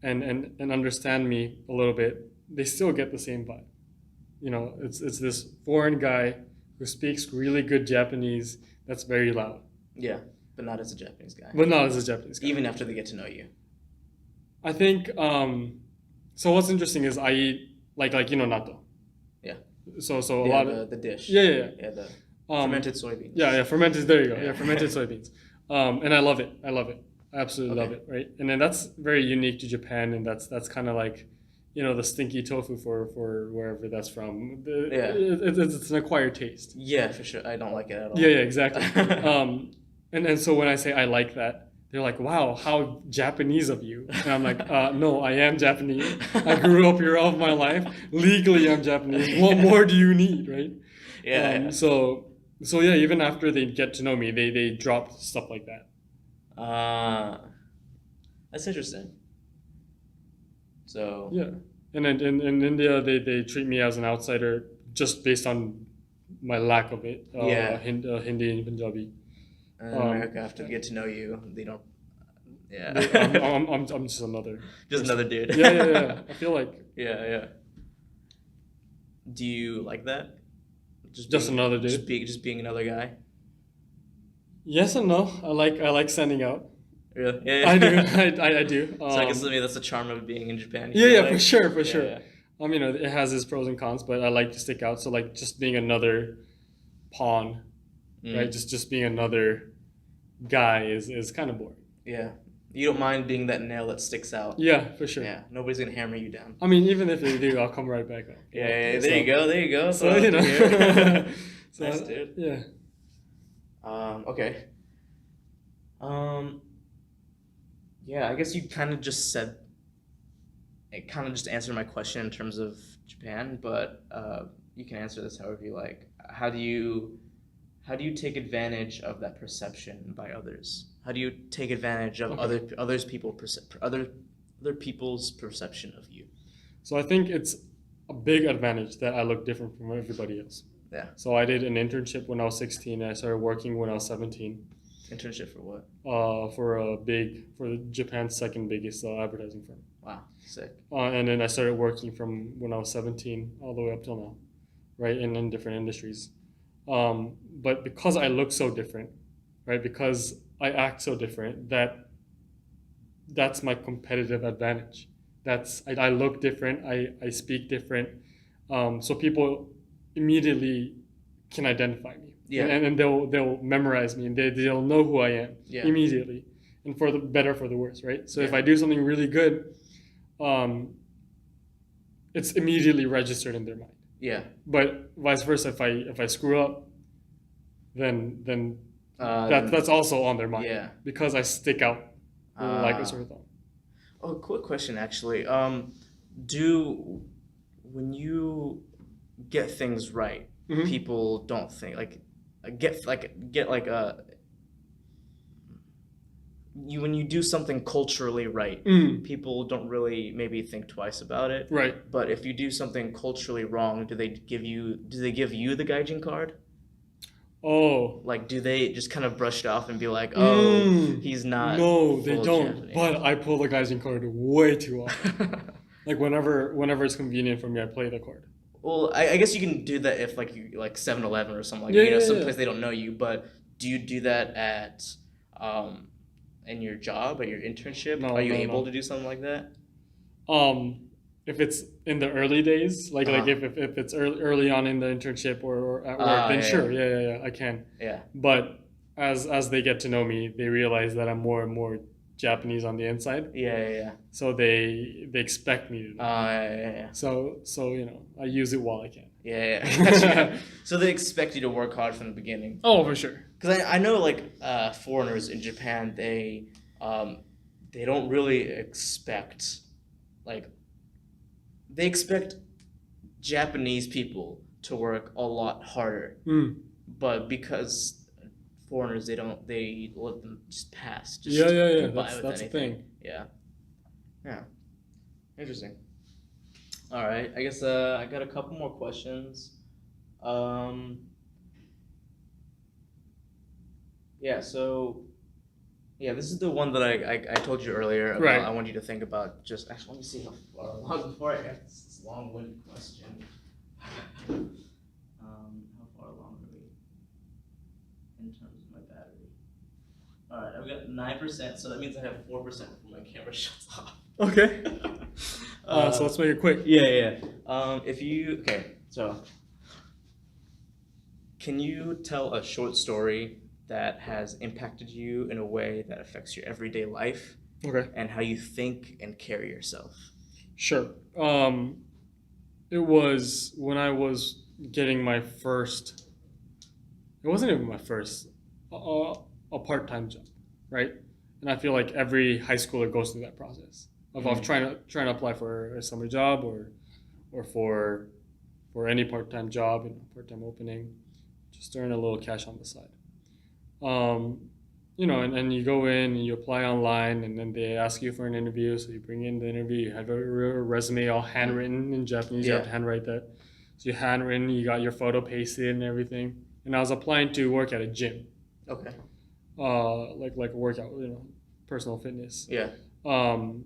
and understand me a little bit, they still get the same vibe. It's this foreign guy who speaks really good Japanese that's very loud. Yeah, but not as a Japanese guy. But not as a Japanese guy. Even after they get to know you. I think, so what's interesting is I eat, like natto. Yeah. So a Yeah, lot of... the dish. Yeah. Yeah, the fermented soybeans. Yeah, fermented, there you go. Yeah. Yeah, fermented soybeans. And I love it. I absolutely love it, right? And then that's very unique to Japan, and that's kind of like, the stinky tofu for wherever that's from. It's an acquired taste. Yeah, for sure. I don't like it at all. Yeah, exactly. And so when I say I like that, they're like, wow, how Japanese of you. And I'm like, no, I am Japanese. I grew up here all of my life. Legally, I'm Japanese. What more do you need, right? Yeah. So yeah, even after they get to know me, they drop stuff like that. That's interesting. So... Yeah. And then in India, they treat me as an outsider just based on my lack of it. Hindi and Punjabi. And in America, after they get to know you, they don't... Yeah. I'm just another... Just another dude. Yeah. I feel like... Yeah. Do you like that? Just another dude? Just being another guy? Yes and no. I like standing out. Really? Yeah. I do. So I guess maybe that's the charm of being in Japan. Yeah, for sure. Yeah. It has its pros and cons, but I like to stick out. So like just being another pawn, right? Just being another guy is kind of boring. Yeah. You don't mind being that nail that sticks out. Yeah, for sure. Yeah. Nobody's gonna hammer you down. Even if they do, I'll come right back up. Yeah. There you go. So Nice, dude. Yeah. Okay. Yeah, I guess you kind of just said, it kind of just answered my question in terms of Japan, but you can answer this however you like. How do you take advantage of that perception by others? How do you take advantage of other people's perception of you? So I think it's a big advantage that I look different from everybody else. Yeah. So I did an internship when I was 16, and I started working when I was 17. Internship for what? For Japan's second biggest advertising firm. Wow, sick. And then I started working from when I was 17 all the way up till now, right, in different industries. But because I look so different, right, because I act so different, that's my competitive advantage. I look different, I speak different, so people immediately can identify me. Yeah. And they'll memorize me, and they'll know who I am immediately, and for the better, for the worse, right? So if I do something really good, it's immediately registered in their mind. Yeah. But vice versa, if I screw up, then that's also on their mind. Yeah. Because I stick out like a sore thumb. Oh, quick question actually. When you get things right, people don't think when you do something culturally right, people don't really maybe think twice about it. Right. But if you do something culturally wrong, do they give you the gaijin card? Oh. Like, do they just kind of brush it off and be like, oh, he's not? No, they don't. Japanese. But I pull the gaijin card way too often. Like whenever it's convenient for me, I play the card. Well, I guess you can do that if you 7-Eleven or something someplace they don't know you. But do you do that at in your job, at your internship? No, Are you able to do something like that? If it's in the early days, like if it's early on in the internship or at work, then sure, yeah, I can. Yeah. But as they get to know me, they realize that I'm more and more Japanese on the inside. Yeah. So they expect me to do that. Yeah. So I use it while I can. Yeah. So they expect you to work hard from the beginning. Oh, for sure. Because I know foreigners in Japan, they don't really expect they expect Japanese people to work a lot harder. But because foreigners, they let them just pass. Yeah. That's the thing. Yeah. Interesting. All right. I guess I got a couple more questions. Um, yeah. So yeah, this is the one that I told you earlier about. Right. I want you to think about. Just actually, let me see how far along before I ask this long-winded question. How far along are we in terms of my battery? All right, I've got 9%, so that means I have 4% before my camera shuts off. Okay. So let's make it quick. Yeah. So can you tell a short story that has impacted you in a way that affects your everyday life Okay. and how you think and carry yourself? Sure. It was when I was getting my first. It wasn't even my first. A part-time job, right? And I feel like every high schooler goes through that process of trying to apply for a summer job or for any part-time job, part-time opening, just earn a little cash on the side. And you go in and you apply online, and then they ask you for an interview. So you bring in the interview. You have a resume all handwritten in Japanese. You have to handwrite that. So you handwritten. You got your photo pasted and everything. And I was applying to work at a gym. Okay. Like a workout, personal fitness. Yeah. And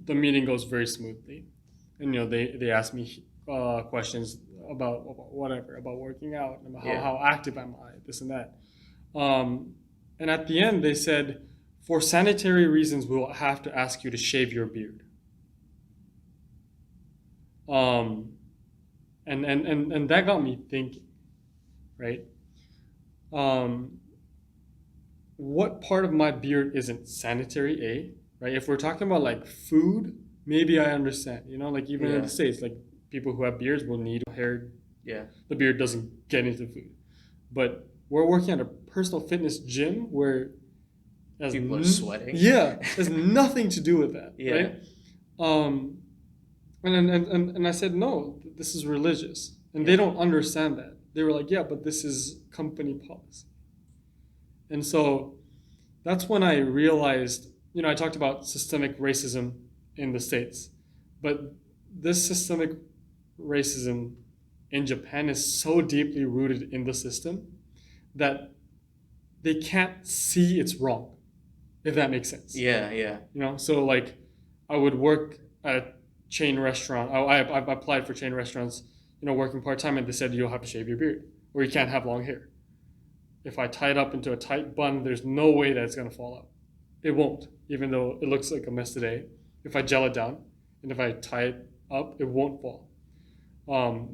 the meeting goes very smoothly, and they ask me questions about whatever, about working out, about how active am I, this and that. And at the end they said, for sanitary reasons we will have to ask you to shave your beard. And that got me thinking, right? What part of my beard isn't sanitary, right? If we're talking about like food, maybe I understand, like even in the States, like people who have beards will need hair. Yeah. The beard doesn't get into food. But we're working at a personal fitness gym where people are sweating. Yeah, there's nothing to do with that, Yeah. right? And I said, no, this is religious. And they don't understand that. They were like, yeah, but this is company policy. And so that's when I realized, I talked about systemic racism in the States, but this systemic racism in Japan is so deeply rooted in the system that they can't see it's wrong, if that makes sense. Yeah. So like I would work at a chain restaurant. I applied for chain restaurants, working part-time, and they said you'll have to shave your beard or you can't have long hair. If I tie it up into a tight bun, there's no way that it's going to fall out. It won't, even though it looks like a mess today. If I gel it down and if I tie it up, it won't fall.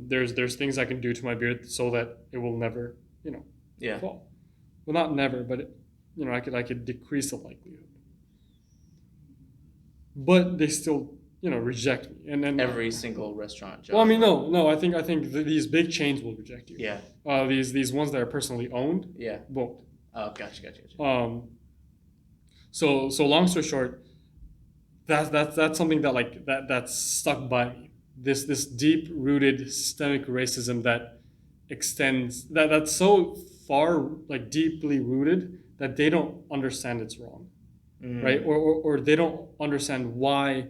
There's things I can do to my beard so that it will never, fall. Well, not never, but I could decrease the likelihood. But they still, reject me. And then every single restaurant job. Well, I mean, no. I think these big chains will reject you. Yeah. These ones that are personally owned. Yeah. Won't. Oh, gotcha. So long story short, that's something that's stuck by me. This deep rooted systemic racism that extends that's so far, like deeply rooted, that they don't understand it's wrong, right? Or they don't understand why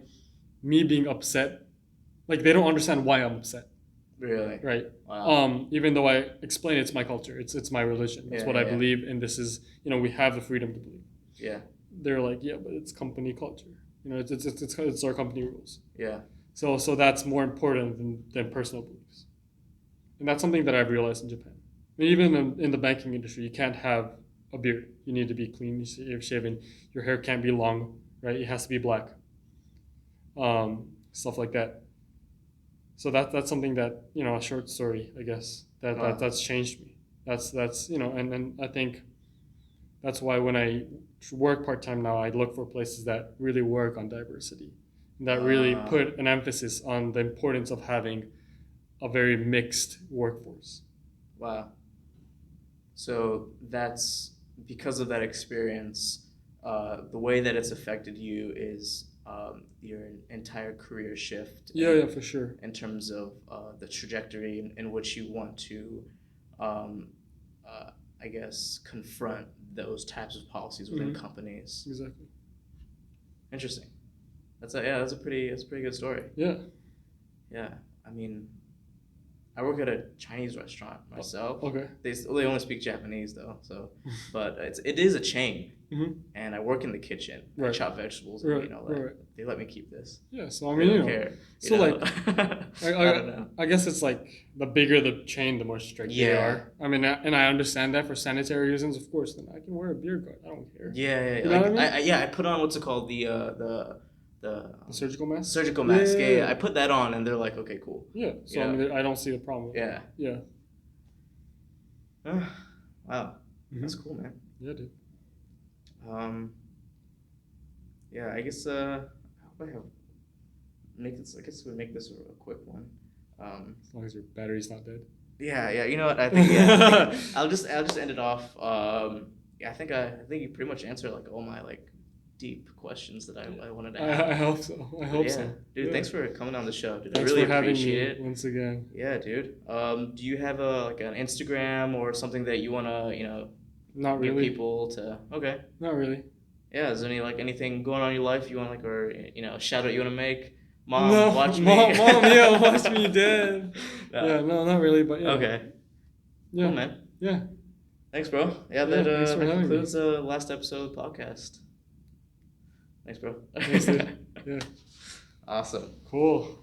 me being upset, like they don't understand why I'm upset. Really? Right. Wow. Even though I explain it's my culture, it's my religion, it's what I believe, and this is, we have the freedom to believe. Yeah. They're like, yeah, but it's company culture. It's our company rules. Yeah. So that's more important than personal beliefs, and that's something that I've realized in Japan. I mean, even in the banking industry, you can't have a beard. You need to be clean, shaven. Your hair can't be long, right? It has to be black. Stuff like that. So that's something that, a short story, I guess, that's changed me. That's and I think that's why when I work part-time now, I look for places that really work on diversity, and that really put an emphasis on the importance of having a very mixed workforce. Wow. So that's because of that experience, the way that it's affected you is your entire career shift. Yeah, for sure. In terms of the trajectory in which you want to, I guess, confront those types of policies within companies. Exactly. Interesting. That's a pretty good story. Yeah. Yeah, I mean, I work at a Chinese restaurant myself. Okay. They only speak Japanese though, so but it is a chain, Mm-hmm. and I work in the kitchen. I Right. chop vegetables, Right, and that. right. They let me keep this. Yeah. So I They mean, don't you know, care. so, like, I don't know. I guess it's like the bigger the chain, the more strict they Yeah. are. I mean, and I understand that for sanitary reasons, of course. Then I can wear a beard guard. I don't care. Yeah. You know what I mean? I put on what's it called, the The surgical mask. surgical mask. Yeah, Yeah. I put that on, and they're like, okay, cool. Yeah. So Yeah. I mean, I don't see the problem. With Yeah. Yeah. Wow, Mhm. that's cool, man. Yeah, dude. Yeah, I guess I hope I have make this. I guess we'll make this a quick one. As long as your battery's not dead. Yeah. You know what? I think I'll just end it off. Yeah, I think you pretty much answered like all my like deep questions that I wanted to ask. I hope so. I hope so. Dude, Yeah. thanks for coming on the show, dude. Thanks I really for having appreciate me it. once again. Yeah, dude. Do you have like an Instagram or something that you wanna Not get really. people to? Okay. Not really. Yeah, is there anything going on in your life you want or shout out you want to make? Mom, No, watch me. Mom, yeah, watch me dead. No. Yeah, no, not really, but yeah. Okay. Yeah. Cool, man. Yeah. Thanks, bro. Yeah, Yeah, thanks for that having me. concludes the last episode of the podcast. Thanks, bro. Thanks, dude. Yeah. Awesome. Cool.